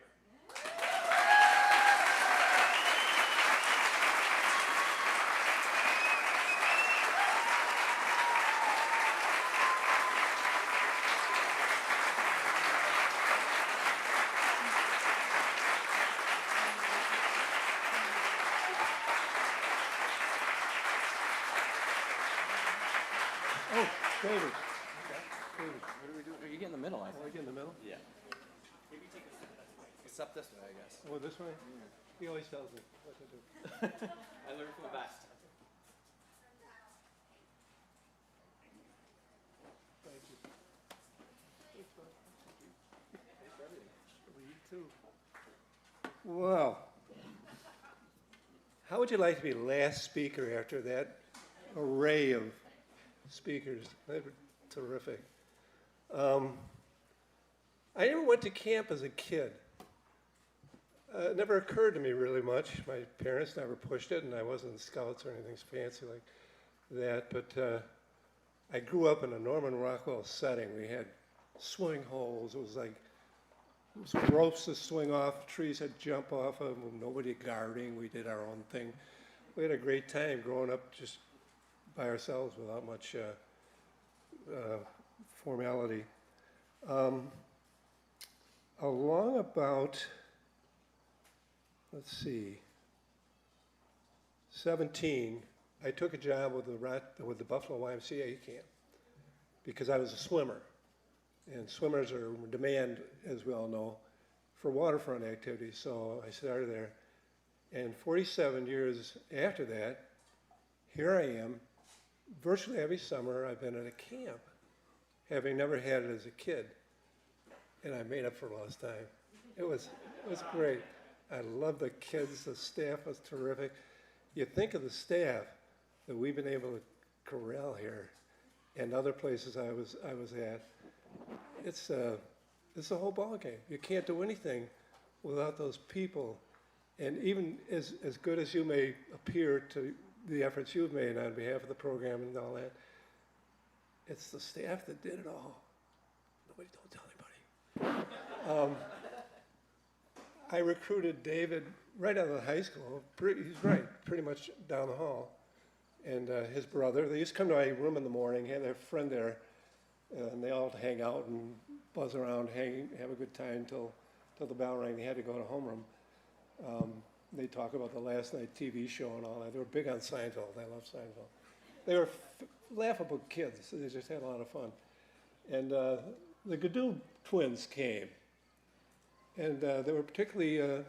Oh, David. David, what do we do? You get in the middle, I think. Oh, I get in the middle? Yeah. Maybe take a step this way, I guess. Oh, this way? Yeah. He always tells me what to do. I learned from the best. Thank you. Thanks for everything. Well, you too. Well, how would you like to be last speaker after that array of speakers? They were terrific. I never went to camp as a kid. It never occurred to me really much. My parents never pushed it, and I wasn't in scouts or anything fancy like that. But I grew up in a Norman Rockwell setting. We had swimming holes. It was ropes to swing off, trees I'd jump off of, nobody guarding. We did our own thing. We had a great time growing up just by ourselves without much formality. Along about, let's see, 17, I took a job with the Buffalo YMCA camp because I was a swimmer. And swimmers are in demand, as we all know, for waterfront activities. So I started there. And 47 years after that, here I am. Virtually every summer I've been at a camp, having never had it as a kid. And I made up for lost time. It was great. I love the kids. The staff was terrific. You think of the staff that we've been able to corral here and other places I was at. It's a whole ballgame. You can't do anything without those people. And even as good as you may appear to the efforts you've made on behalf of the program and all that, it's the staff that did it all. Nobody, don't tell anybody. I recruited David right out of high school. He's right, pretty much down the hall. And his brother, they used to come to my room in the morning, had their friend there, and they all hang out and buzz around, have a good time till the bell rang. They had to go to homeroom. they talk about the last night TV show and all that. They were big on Seinfeld. I love Seinfeld. They were laughable kids. They just had a lot of fun. And the Gadoo twins came, and they were particularly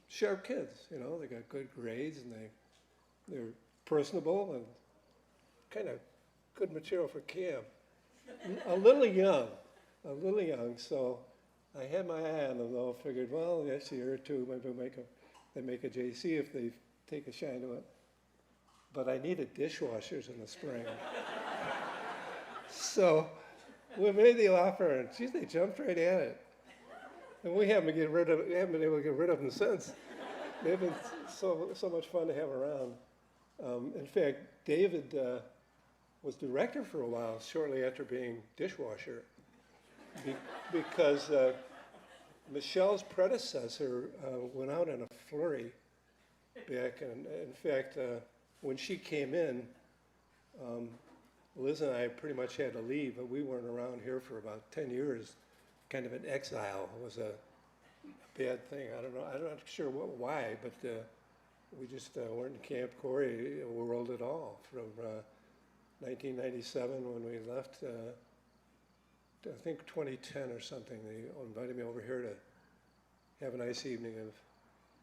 sharp kids. You know, they got good grades, and they were personable and kind of good material for camp. A little young. So I had my eye on them though. Figured, well, next year or two, maybe they make a JC if they take a shine to it. But I needed dishwashers in the spring. So we made the offer, and geez, they jumped right at it. And we haven't been able to get rid of them since. They've been so much fun to have around. In fact, David was director for a while, shortly after being dishwasher, because Michelle's predecessor went out in a flurry back, and in fact, when she came in, Liz and I pretty much had to leave, but we weren't around here for about 10 years, kind of in exile. It was a bad thing. I don't know. I'm not sure why, but we just weren't in Camp Cory. We rolled it all from 1997 when we left. I think 2010 or something. They invited me over here to have a nice evening of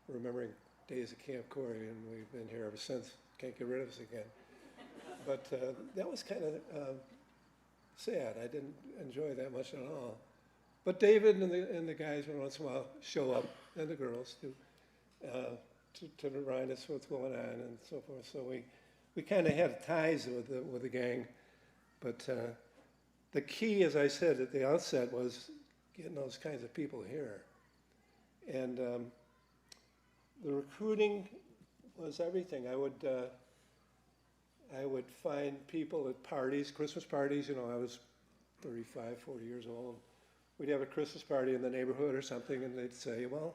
remembering days at Camp Cory, and we've been here ever since. Can't get rid of us again. But that was kind of sad. I didn't enjoy that much at all. But David and the guys once in a while show up, and the girls do, to remind us what's going on and so forth. So we kind of had ties with the gang. But the key, as I said at the outset, was getting those kinds of people here. And the recruiting was everything. I would find people at parties, Christmas parties. You know, I was 35, 40 years old. We'd have a Christmas party in the neighborhood or something, and they'd say, well,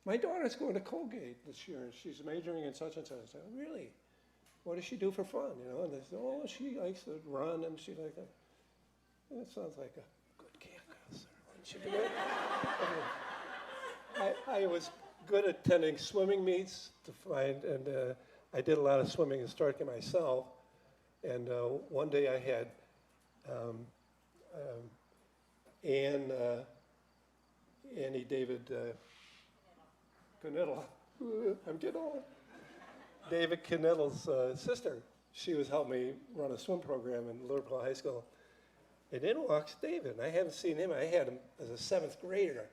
my daughter's going to Colgate this year, and she's majoring in such and such. I said, really? What does she do for fun? You know, and they said, oh, she likes to run, and she likes that. That sounds like a good camp counselor. Wouldn't you do it? I was good at attending swimming meets to find, and I did a lot of swimming and instructing myself. And one day I had Annie David Kniddle. I'm getting old. David Kniddle's sister. She was helping me run a swim program in Liverpool High School. And in walks David, and I hadn't seen him. I had him as a 7th grader.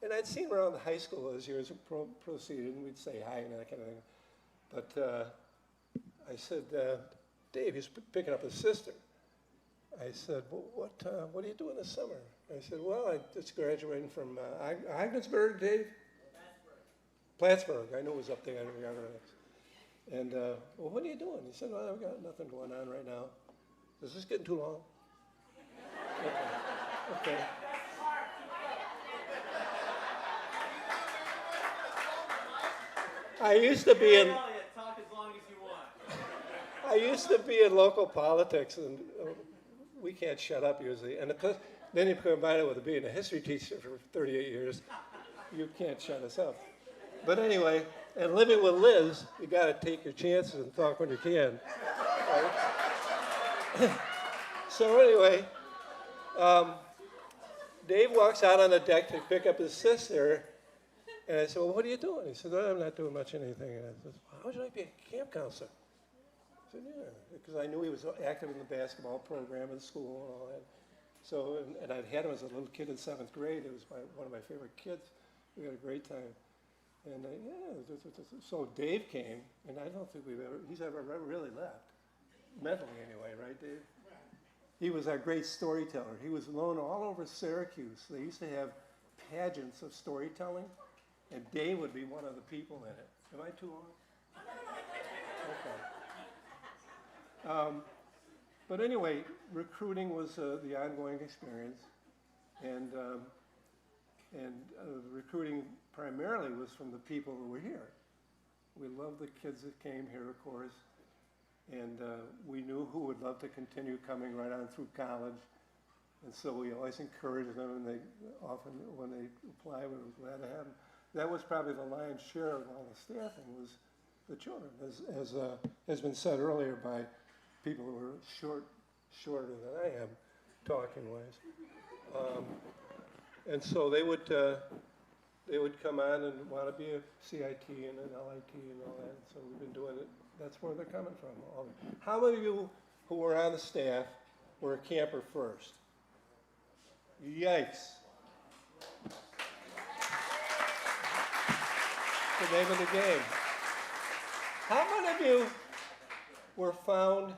And I'd seen him around the high school as years proceeded, and we'd say hi and that kind of thing. But I said, Dave, he's picking up his sister. I said, well, what are you doing this summer? I said, well, I just graduated from Ogdensburg, Dave? Plattsburgh. I knew it was up there. And, well, what are you doing? He said, well, I've got nothing going on right now. Is this getting too long? Okay. I used to be in. Talk as long as you want. I used to be in local politics, and we can't shut up usually. And then you combine it with being a history teacher for 38 years, you can't shut us up. But anyway, and living with Liz, you got to take your chances and talk when you can. Right? So anyway, Dave walks out on the deck to pick up his sister, and I said, well, what are you doing? He said, well, I'm not doing much anything. And I said, well, how would you like to be a camp counselor? I said, yeah, because I knew he was active in the basketball program in school and all that. So, and I'd had him as a little kid in 7th grade. It was one of my favorite kids. We had a great time. And so Dave came, and I don't think he's ever really left. Mentally anyway, right, Dave? He was our great storyteller. He was known all over Syracuse. They used to have pageants of storytelling, and Dave would be one of the people in it. Am I too long? Okay. But anyway, recruiting was the ongoing experience, and recruiting primarily was from the people who were here. We loved the kids that came here, of course, and we knew who would love to continue coming right on through college, and so we always encouraged them, and they often, when they apply, we were glad to have them. that was probably the lion's share of all the staffing was the children, as has been said earlier by people who are shorter than I am, talking-wise. And so they would come on and want to be a CIT and an LIT and all that. So we've been doing it. That's where they're coming from. How many of you who were on the staff were a camper first? Yikes. The name of the game. How many of you were found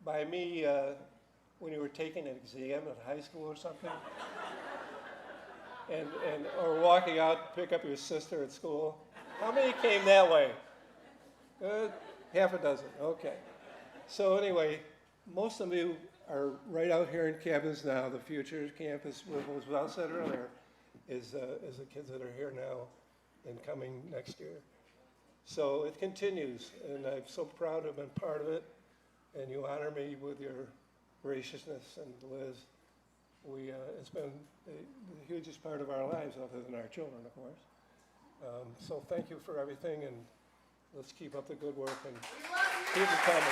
by me when you were taking an exam at high school or something? Or walking out to pick up your sister at school? How many came that way? Half a dozen, okay. So anyway, most of you are right out here in cabins now. The future campus, was well said earlier, is the kids that are here now and coming next year. So it continues, and I'm so proud to have been part of it, and you honor me with your graciousness, and Liz, it's been the hugest part of our lives other than our children, of course. So thank you for everything, and let's keep up the good work and keep it coming.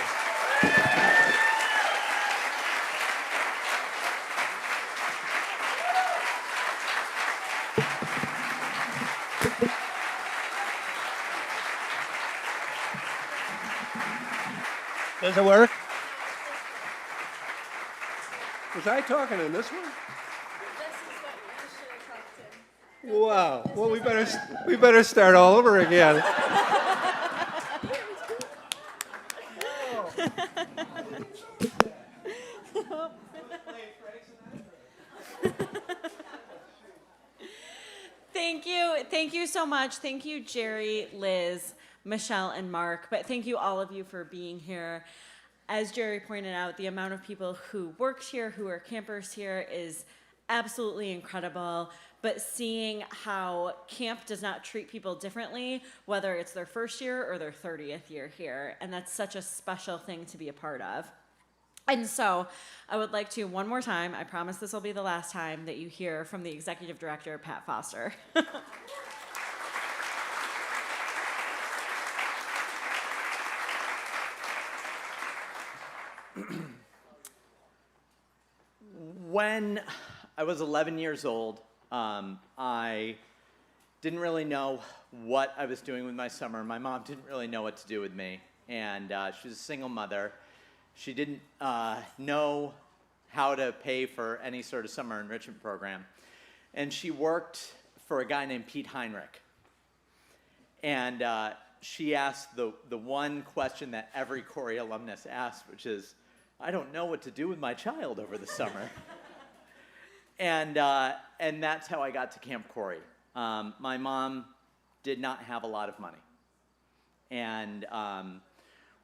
Does it work? Was I talking in this one? Wow. Well, we better start all over again. Thank you so much. Thank you, Jerry, Liz, Michelle, and Mark. But thank you all of you for being here. As Jerry pointed out, the amount of people who worked here, who are campers here, is absolutely incredible. But seeing how camp does not treat people differently, whether it's their first year or their 30th year here, and that's such a special thing to be a part of. And so I would like to, one more time, I promise this will be the last time that you hear from the Executive Director, Pat Foster. When I was 11 years old, I didn't really know what I was doing with my summer. My mom didn't really know what to do with me, and she was a single mother. She didn't know how to pay for any sort of summer enrichment program, and she worked for a guy named Pete Heinrich. And she asked the one question that every Cory alumnus asks, which is, I don't know what to do with my child over the summer. And that's how I got to Camp Cory. My mom did not have a lot of money. And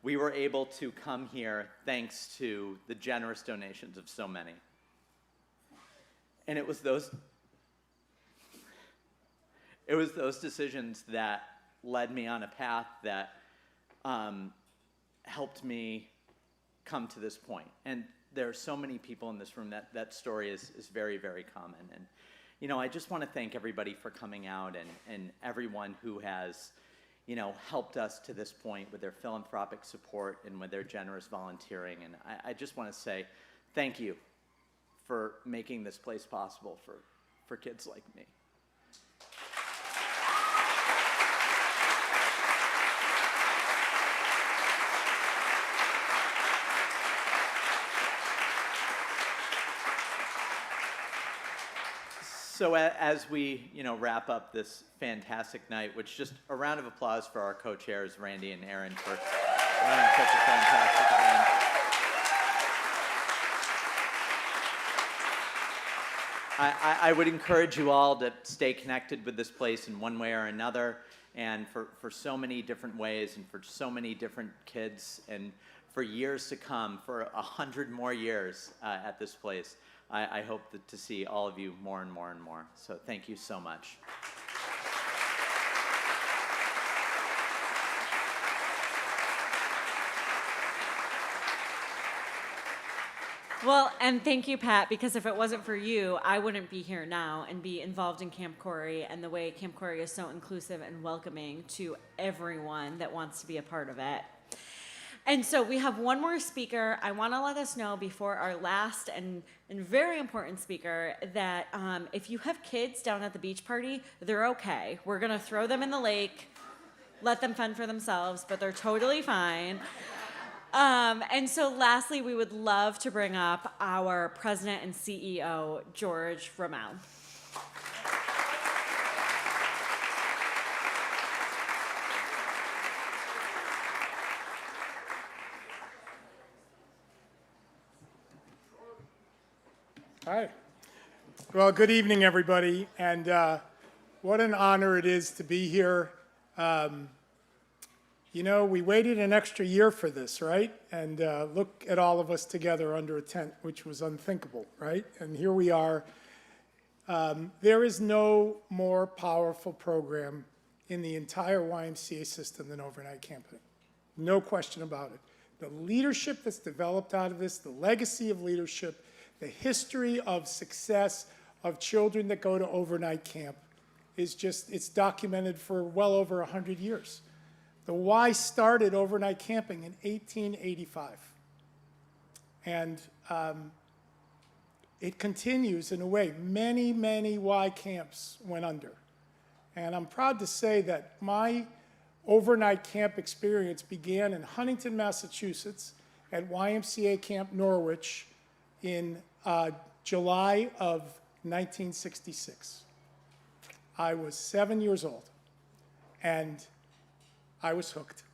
we were able to come here thanks to the generous donations of so many. And it was those decisions that led me on a path that helped me come to this point. And there are so many people in this room that story is very, very common. And, you know, I just want to thank everybody for coming out and everyone who has, you know, helped us to this point with their philanthropic support and with their generous volunteering. And I just want to say thank you for making this place possible for kids like me. So as we, you know, wrap up this fantastic night, which just a round of applause for our co-chairs, Randy and Aaron, for running such a fantastic event. I would encourage you all to stay connected with this place in one way or another, and for so many different ways and for so many different kids and for years to come, for 100 more years at this place. I hope to see all of you more and more and more. So thank you so much. Well, and thank you, Pat, because if it wasn't for you, I wouldn't be here now and be involved in Camp Cory and the way Camp Cory is so inclusive and welcoming to everyone that wants to be a part of it. And so we have one more speaker. I want to let us know before our last and very important speaker that if you have kids down at the beach party, they're okay. We're going to throw them in the lake, let them fend for themselves, but they're totally fine. And so lastly, we would love to bring up our president and CEO, George Rommel. Hi. Well, good evening, everybody, and what an honor it is to be here. You know, we waited an extra year for this, right? And look at all of us together under a tent, which was unthinkable, right? And here we are. There is no more powerful program in the entire YMCA system than overnight camping. No question about it. The leadership that's developed out of this, the legacy of leadership, the history of success of children that go to overnight camp is just, it's documented for well over 100 years. The Y started overnight camping in 1885. And it continues in a way. Many, many Y camps went under. And I'm proud to say that my overnight camp experience began in Huntington, Massachusetts at YMCA Camp Norwich in July of 1966. I was 7 years old, and I was hooked.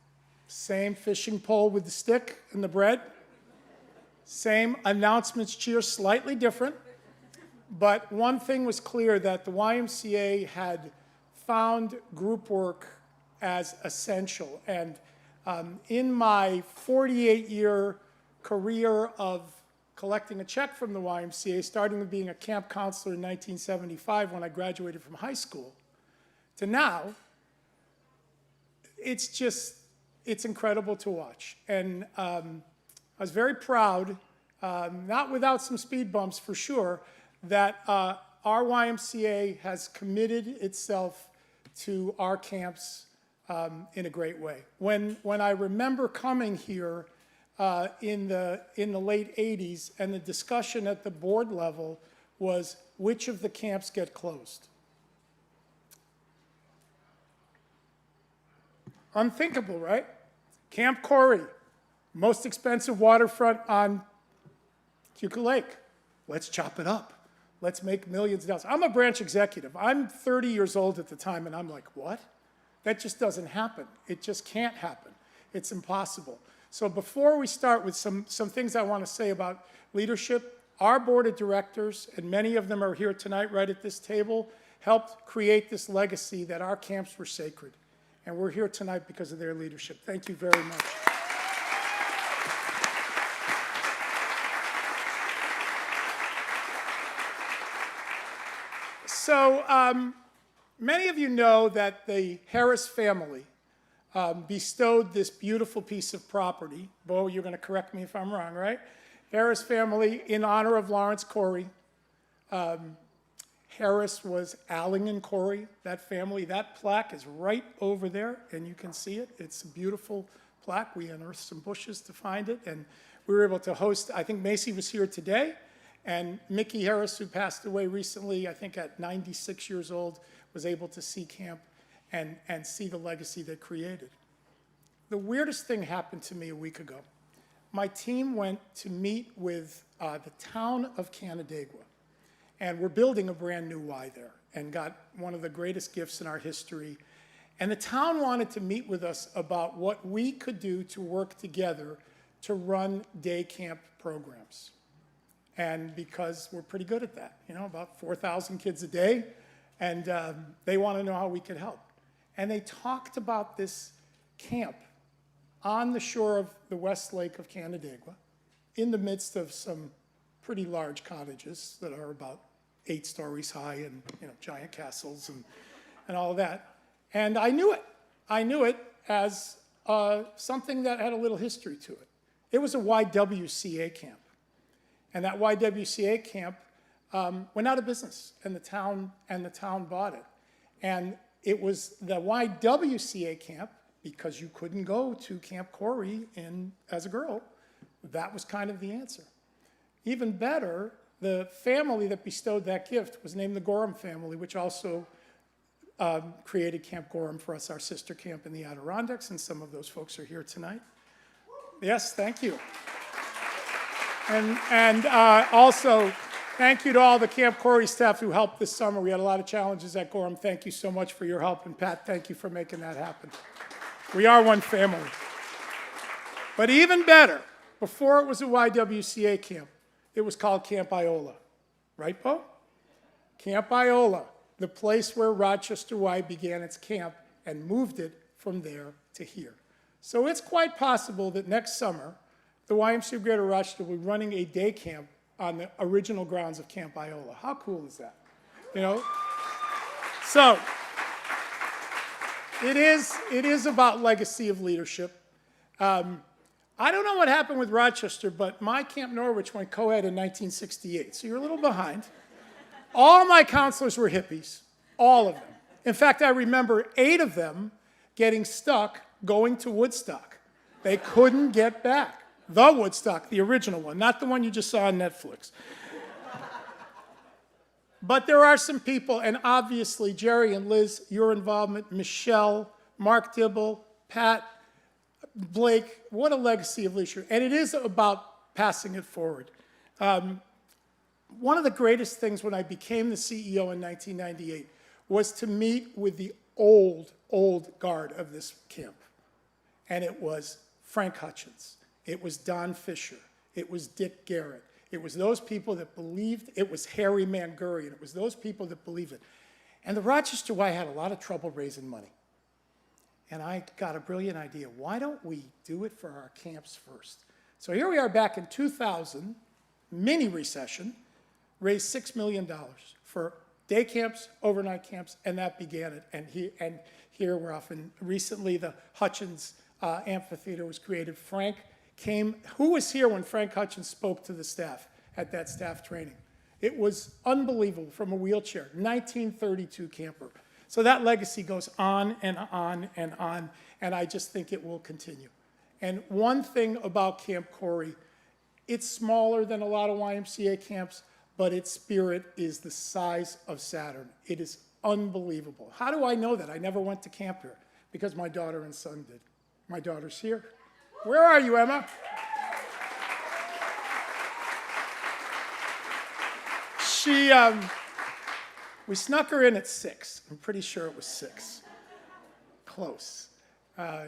Same fishing pole with the stick and the bread, same announcements cheer, slightly different, but one thing was clear, that the YMCA had found group work as essential. And in my 48-year career of collecting a check from the YMCA, starting with being a camp counselor in 1975 when I graduated from high school, to now, it's just, it's incredible to watch. And I was very proud, not without some speed bumps for sure, that our YMCA has committed itself to our camps in a great way. When I remember coming here in the late 80s, and the discussion at the board level was which of the camps get closed. Unthinkable, right? Camp Cory, most expensive waterfront on Keuka Lake. Let's chop it up. Let's make millions of dollars. I'm a branch executive. I'm 30 years old at the time, and I'm like, what? That just doesn't happen. It just can't happen. It's impossible. So before we start with some things I want to say about leadership, our board of directors, and many of them are here tonight right at this table, helped create this legacy that our camps were sacred. And we're here tonight because of their leadership. Thank you very much. So many of you know that the Harris family bestowed this beautiful piece of property. Bo, you're going to correct me if I'm wrong, right? Harris family in honor of Lawrence Cory. Harris was Alling and Cory, that family. That plaque is right over there, and you can see it. It's a beautiful plaque. We unearthed some bushes to find it, and we were able to host, I think Macy was here today, and Mickey Harris, who passed away recently, I think at 96 years old, was able to see camp and see the legacy they created. The weirdest thing happened to me a week ago. My team went to meet with the town of Canandaigua. And we're building a brand new Y there, and got one of the greatest gifts in our history. And the town wanted to meet with us about what we could do to work together to run day camp programs. And because we're pretty good at that, you know, about 4,000 kids a day, and they want to know how we could help. And they talked about this camp on the shore of the West Lake of Canandaigua, in the midst of some pretty large cottages that are about 8 stories high, and giant castles and all of that. And I knew it. I knew it as something that had a little history to it. It was a YWCA camp. And that YWCA camp went out of business, and the town bought it. And it was the YWCA camp, because you couldn't go to Camp Cory as a girl, that was kind of the answer. Even better, the family that bestowed that gift was named the Gorham family, which also created Camp Gorham for us, our sister camp in the Adirondacks, and some of those folks are here tonight. Yes, thank you. And also, thank you to all the Camp Cory staff who helped this summer. We had a lot of challenges at Gorham. Thank you so much for your help. And Pat, thank you for making that happen. We are one family. But even better, before it was a YWCA camp, it was called Camp Iola. Right, Bo? Camp Iola, the place where Rochester Y began its camp and moved it from there to here. So it's quite possible that next summer, the YMCA of Greater Rochester will be running a day camp on the original grounds of Camp Iola. How cool is that? You know? So, it is about legacy of leadership. I don't know what happened with Rochester, but my Camp Norwich went co-ed in 1968, so you're a little behind. All my counselors were hippies, all of them. In fact, I remember 8 of them getting stuck going to Woodstock. They couldn't get back. The Woodstock, the original one, not the one you just saw on Netflix. But there are some people, and obviously Jerry and Liz, your involvement, Michelle, Mark Dibble, Pat, Blake, what a legacy of leadership. And it is about passing it forward. One of the greatest things when I became the CEO in 1998 was to meet with the old guard of this camp. And it was Frank Hutchins. It was Don Fisher. It was Dick Garrett. It was those people that believed. It was Harry Mangurian. It was those people that believed it. And the Rochester Y had a lot of trouble raising money. And I got a brilliant idea. Why don't we do it for our camps first? So here we are back in 2000, mini recession, raised $6 million for day camps, overnight camps, and that began it. And here we're off. And recently the Hutchins Amphitheater was created. Frank came, who was here when Frank Hutchins spoke to the staff at that staff training? It was unbelievable from a wheelchair, 1932 camper. So that legacy goes on and on and on, and I just think it will continue. And one thing about Camp Cory, it's smaller than a lot of YMCA camps, but its spirit is the size of Saturn. It is unbelievable. How do I know that? I never went to camp here, because my daughter and son did. My daughter's here. Where are you, Emma? We snuck her in at 6. I'm pretty sure it was 6. Close.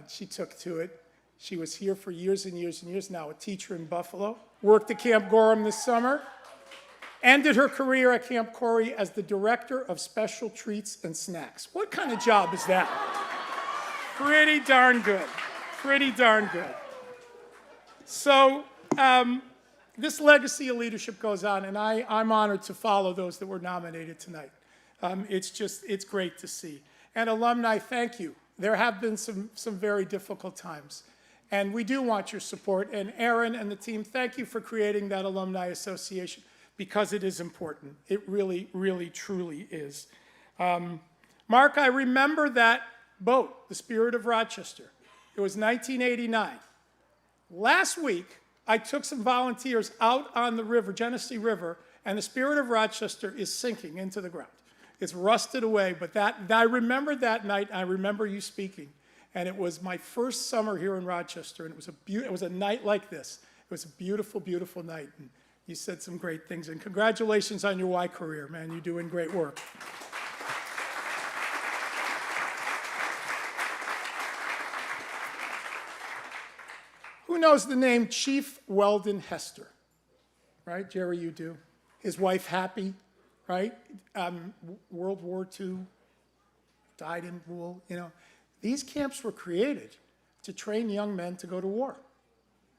She took to it. She was here for years and years and years, now a teacher in Buffalo. Worked at Camp Gorham this summer. Ended her career at Camp Cory as the director of special treats and snacks. What kind of job is that? Pretty darn good. Pretty darn good. So this legacy of leadership goes on, and I'm honored to follow those that were nominated tonight. It's great to see. And alumni, thank you. There have been some very difficult times, and we do want your support. And Aaron and the team, thank you for creating that alumni association, because it is important. It really, really, truly is. Mark, I remember that boat, the Spirit of Rochester. It was 1989. Last week, I took some volunteers out on the river, Genesee River, and the Spirit of Rochester is sinking into the ground. It's rusted away, but I remember that night. I remember you speaking, and it was my first summer here in Rochester, and it was a night like this. It was a beautiful, beautiful night, and you said some great things. And congratulations on your Y career, man. You're doing great work. Who knows the name Chief Weldon Hester? Right, Jerry, you do. His wife, Happy, right? World War II, died in wool, you know. These camps were created to train young men to go to war.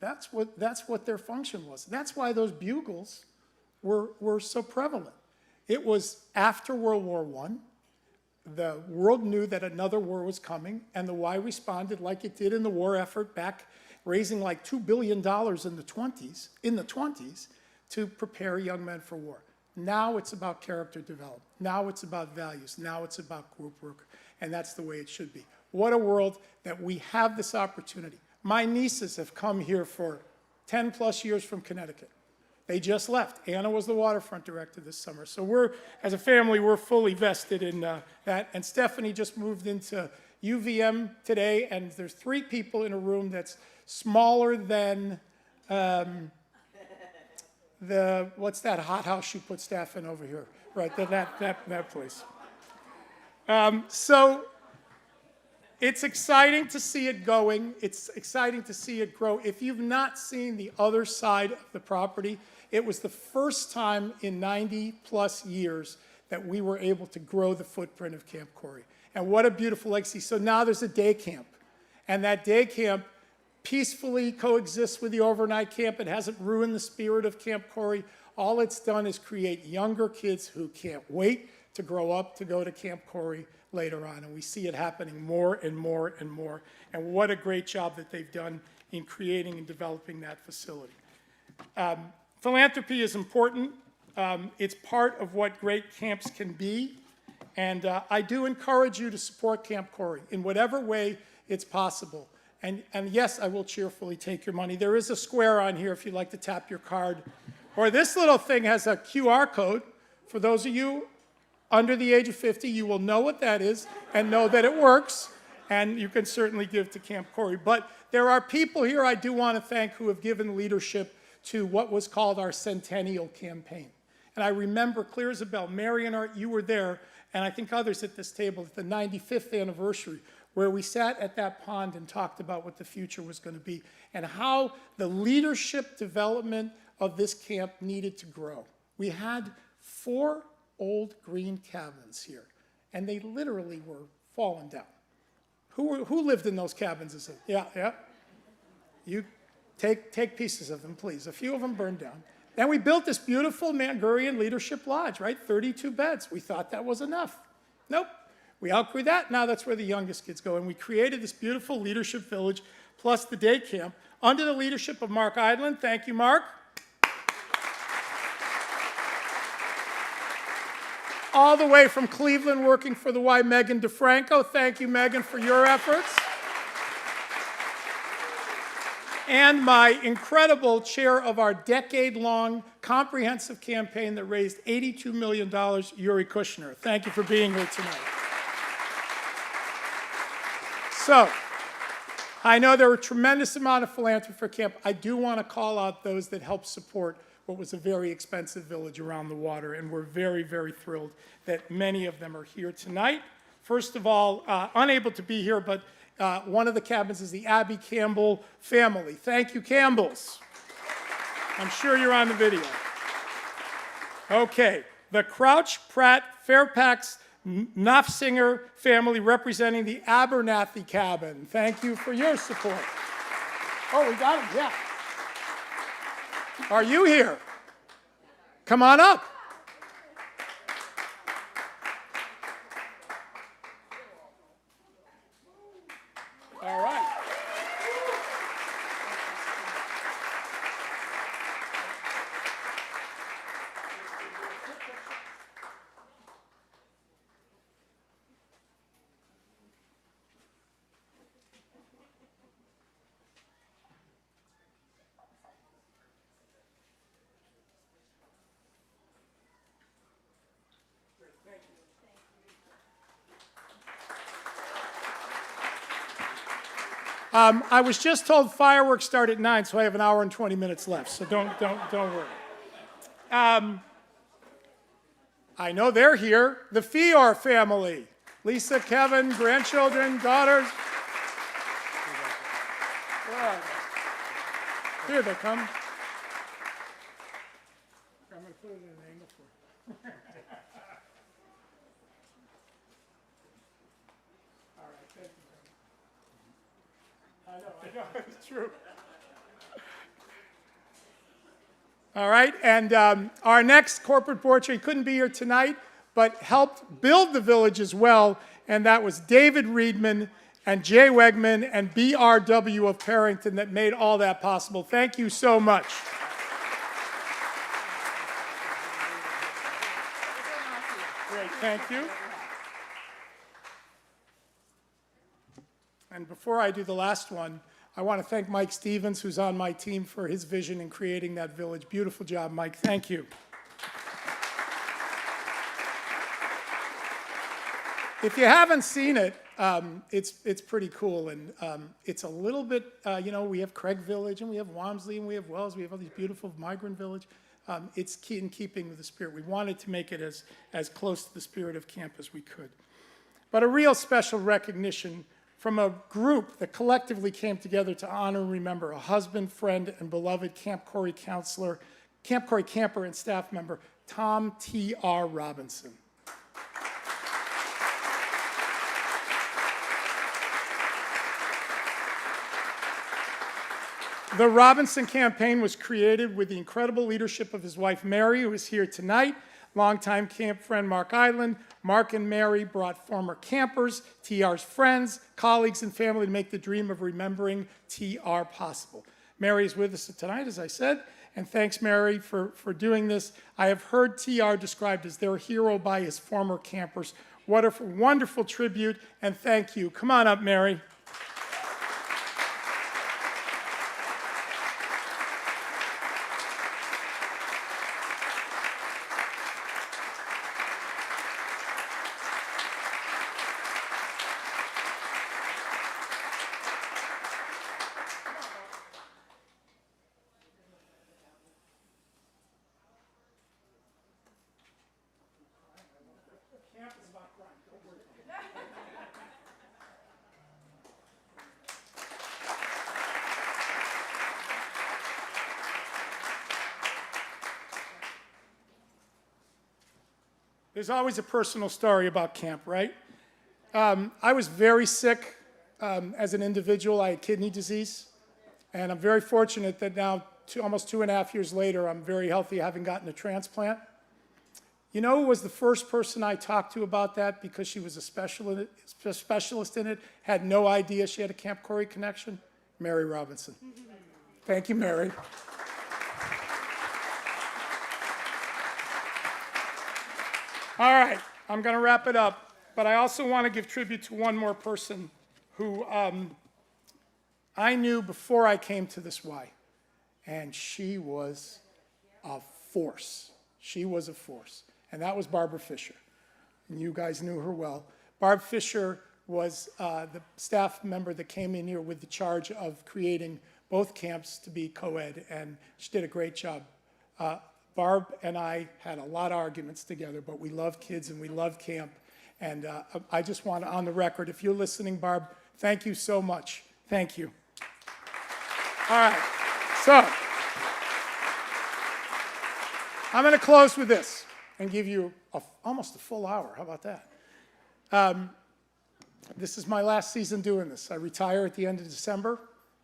That's what their function was. That's why those bugles were so prevalent. It was after World War I. The world knew that another war was coming, and the Y responded like it did in the war effort back, raising like $2 billion in the 20s to prepare young men for war. Now it's about character development. Now it's about values. Now it's about group work. And that's the way it should be. What a world that we have this opportunity. My nieces have come here for 10 plus years from Connecticut. They just left. Anna was the waterfront director this summer. So we're, as a family, we're fully vested in that. And Stephanie just moved into UVM today, and there's 3 people in a room that's smaller than what's that hot house you put staff in over here? Right, that place. So it's exciting to see it going. It's exciting to see it grow. If you've not seen the other side of the property, it was the first time in 90 plus years that we were able to grow the footprint of Camp Cory. And what a beautiful legacy. So now there's a day camp. And that day camp peacefully coexists with the overnight camp. It hasn't ruined the spirit of Camp Cory. All it's done is create younger kids who can't wait to grow up to go to Camp Cory later on. And we see it happening more and more and more. And what a great job that they've done in creating and developing that facility. Philanthropy is important. It's part of what great camps can be. And I do encourage you to support Camp Cory in whatever way it's possible. And yes, I will cheerfully take your money. There is a square on here if you'd like to tap your card. Or this little thing has a QR code. For those of you under the age of 50, you will know what that is and know that it works. And you can certainly give to Camp Cory. But there are people here I do want to thank who have given leadership to what was called our Centennial Campaign. And I remember clear as a bell, Mary and Art, you were there, and I think others at this table, at the 95th anniversary, where we sat at that pond and talked about what the future was going to be and how the leadership development of this camp needed to grow. We had 4 old green cabins here, and they literally were falling down. Who lived in those cabins? Yeah. You take pieces of them, please. A few of them burned down. Then we built this beautiful Mangurian Leadership Lodge, right? 32 beds. We thought that was enough. Nope. We outgrew that. Now that's where the youngest kids go. And we created this beautiful leadership village, plus the day camp, under the leadership of Mark Idland. Thank you, Mark. All the way from Cleveland, working for the Y, Megan DeFranco. Thank you, Megan, for your efforts. And my incredible chair of our decade-long comprehensive campaign that raised $82 million, Yuri Kushner. Thank you for being here tonight. So, I know there were a tremendous amount of philanthropy for camp. I do want to call out those that helped support what was a very expensive village around the water, and we're very, very thrilled that many of them are here tonight. First of all, unable to be here, but one of the cabins is the Abby Campbell family. Thank you, Campbells. I'm sure you're on the video. Okay, the Crouch, Pratt, Fairfax, Knopfsinger family representing the Abernathy cabin. Thank you for your support. Oh, we got him, yeah. Are you here? Come on up. All right. I was just told fireworks start at 9, so I have an hour and 20 minutes left, so don't worry. I know they're here, the Fior family. Lisa, Kevin, grandchildren, daughters. Here they come. I'm going to put it in an angle for you. All right, thank you. I know, it's true. All right, and our next corporate board chair, he couldn't be here tonight, but helped build the village as well, and that was David Reedman and Jay Wegman and BRW of Parrington that made all that possible. Thank you so much. Thank you. And before I do the last one, I want to thank Mike Stevens, who's on my team, for his vision in creating that village. Beautiful job, Mike. Thank you. If you haven't seen it, it's pretty cool, and it's a little bit, we have Craig Village, and we have Walmsley, and we have Wells, we have all these beautiful migrant village. It's in keeping with the spirit. We wanted to make it as close to the spirit of camp as we could. But a real special recognition from a group that collectively came together to honor and remember a husband, friend, and beloved Camp Cory counselor, Camp Cory camper and staff member, Tom T.R. Robinson. The Robinson campaign was created with the incredible leadership of his wife, Mary, who is here tonight, longtime camp friend Mark Island. Mark and Mary brought former campers, TR's friends, colleagues, and family to make the dream of remembering TR possible. Mary is with us tonight, as I said, and thanks, Mary, for doing this. I have heard TR described as their hero by his former campers. What a wonderful tribute, and thank you. Come on up, Mary. There's always a personal story about camp, right? I was very sick as an individual. I had kidney disease, and I'm very fortunate that now, almost 2.5 years later, I'm very healthy, having gotten a transplant. You know who was the first person I talked to about that because she was a specialist in it, had no idea she had a Camp Cory connection? Mary Robinson. Thank you, Mary. All right, I'm going to wrap it up, but I also want to give tribute to one more person who I knew before I came to this Y, and she was a force. She was a force, and that was Barbara Fisher, and you guys knew her well. Barb Fisher was the staff member that came in here with the charge of creating both camps to be co-ed, and she did a great job. Barb and I had a lot of arguments together, but we love kids and we love camp. And I just want to, on the record, if you're listening, Barb, thank you so much. Thank you. All right, so I'm going to close with this and give you almost a full hour. How about that? This is my last season doing this. I retire at the end of December.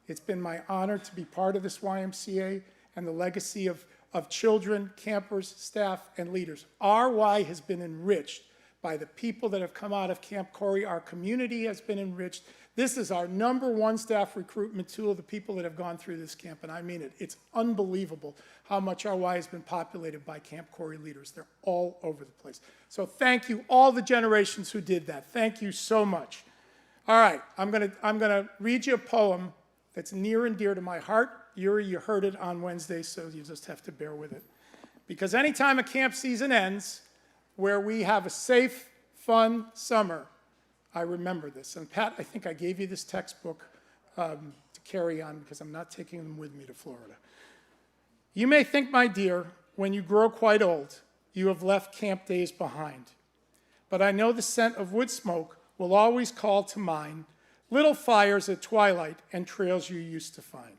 It's been my honor to be part of this YMCA and the legacy of children, campers, staff, and leaders. Our Y has been enriched by the people that have come out of Camp Cory. Our community has been enriched. This is our #1 staff recruitment tool, the people that have gone through this camp, and I mean it. It's unbelievable how much our Y has been populated by Camp Cory leaders. They're all over the place. So thank you, all the generations who did that. Thank you so much. All right, I'm gonna read you a poem that's near and dear to my heart. Yuri, you heard it on Wednesday, so you just have to bear with it. Because anytime a camp season ends, where we have a safe, fun summer, I remember this. And Pat, I think I gave you this textbook to carry on because I'm not taking them with me to Florida. You may think, my dear, when you grow quite old, you have left camp days behind. But I know the scent of wood smoke will always call to mind little fires at twilight and trails you used to find.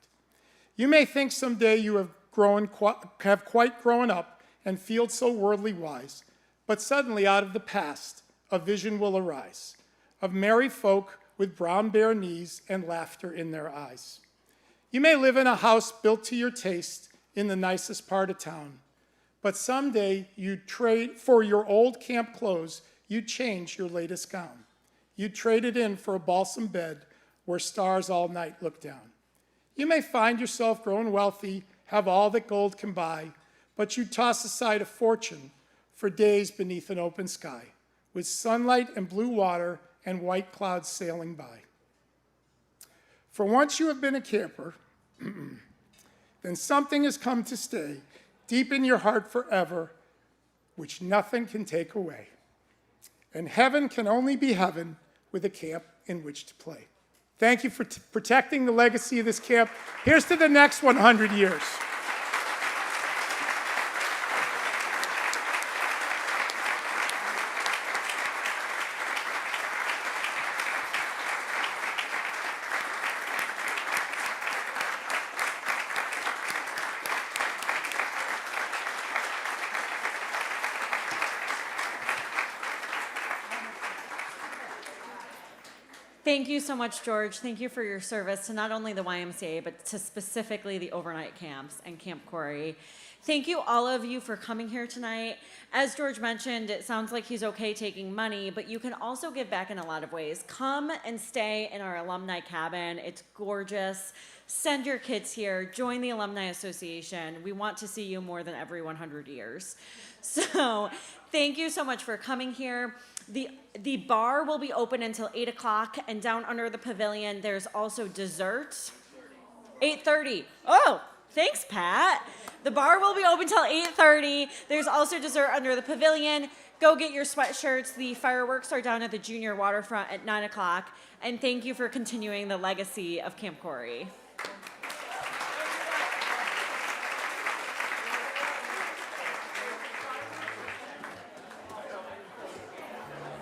You may think someday you have quite grown up and feel so worldly wise, but suddenly out of the past, a vision will arise of merry folk with brown bare knees and laughter in their eyes. You may live in a house built to your taste in the nicest part of town, but someday you'd trade for your old camp clothes, you'd change your latest gown. You'd trade it in for a balsam bed where stars all night look down. You may find yourself grown wealthy, have all that gold can buy, but you toss aside a fortune for days beneath an open sky. with sunlight and blue water and white clouds sailing by. For once you have been a camper, then something has come to stay deep in your heart forever, which nothing can take away. And heaven can only be heaven with a camp in which to play. Thank you for protecting the legacy of this camp. Here's to the next 100 years. Thank you so much, George. Thank you for your service to not only the YMCA, but to specifically the overnight camps and Camp Cory. Thank you, all of you, for coming here tonight. As George mentioned, it sounds like he's okay taking money, but you can also give back in a lot of ways. Come and stay in our alumni cabin. It's gorgeous. Send your kids here. Join the Alumni Association. We want to see you more than every 100 years. So thank you so much for coming here. The bar will be open until 8 o'clock, and down under the pavilion, there's also dessert. 8:30. Oh, thanks, Pat. The bar will be open till 8:30. There's also dessert under the pavilion. Go get your sweatshirts. The fireworks are down at the junior waterfront at 9 o'clock. And thank you for continuing the legacy of Camp Cory.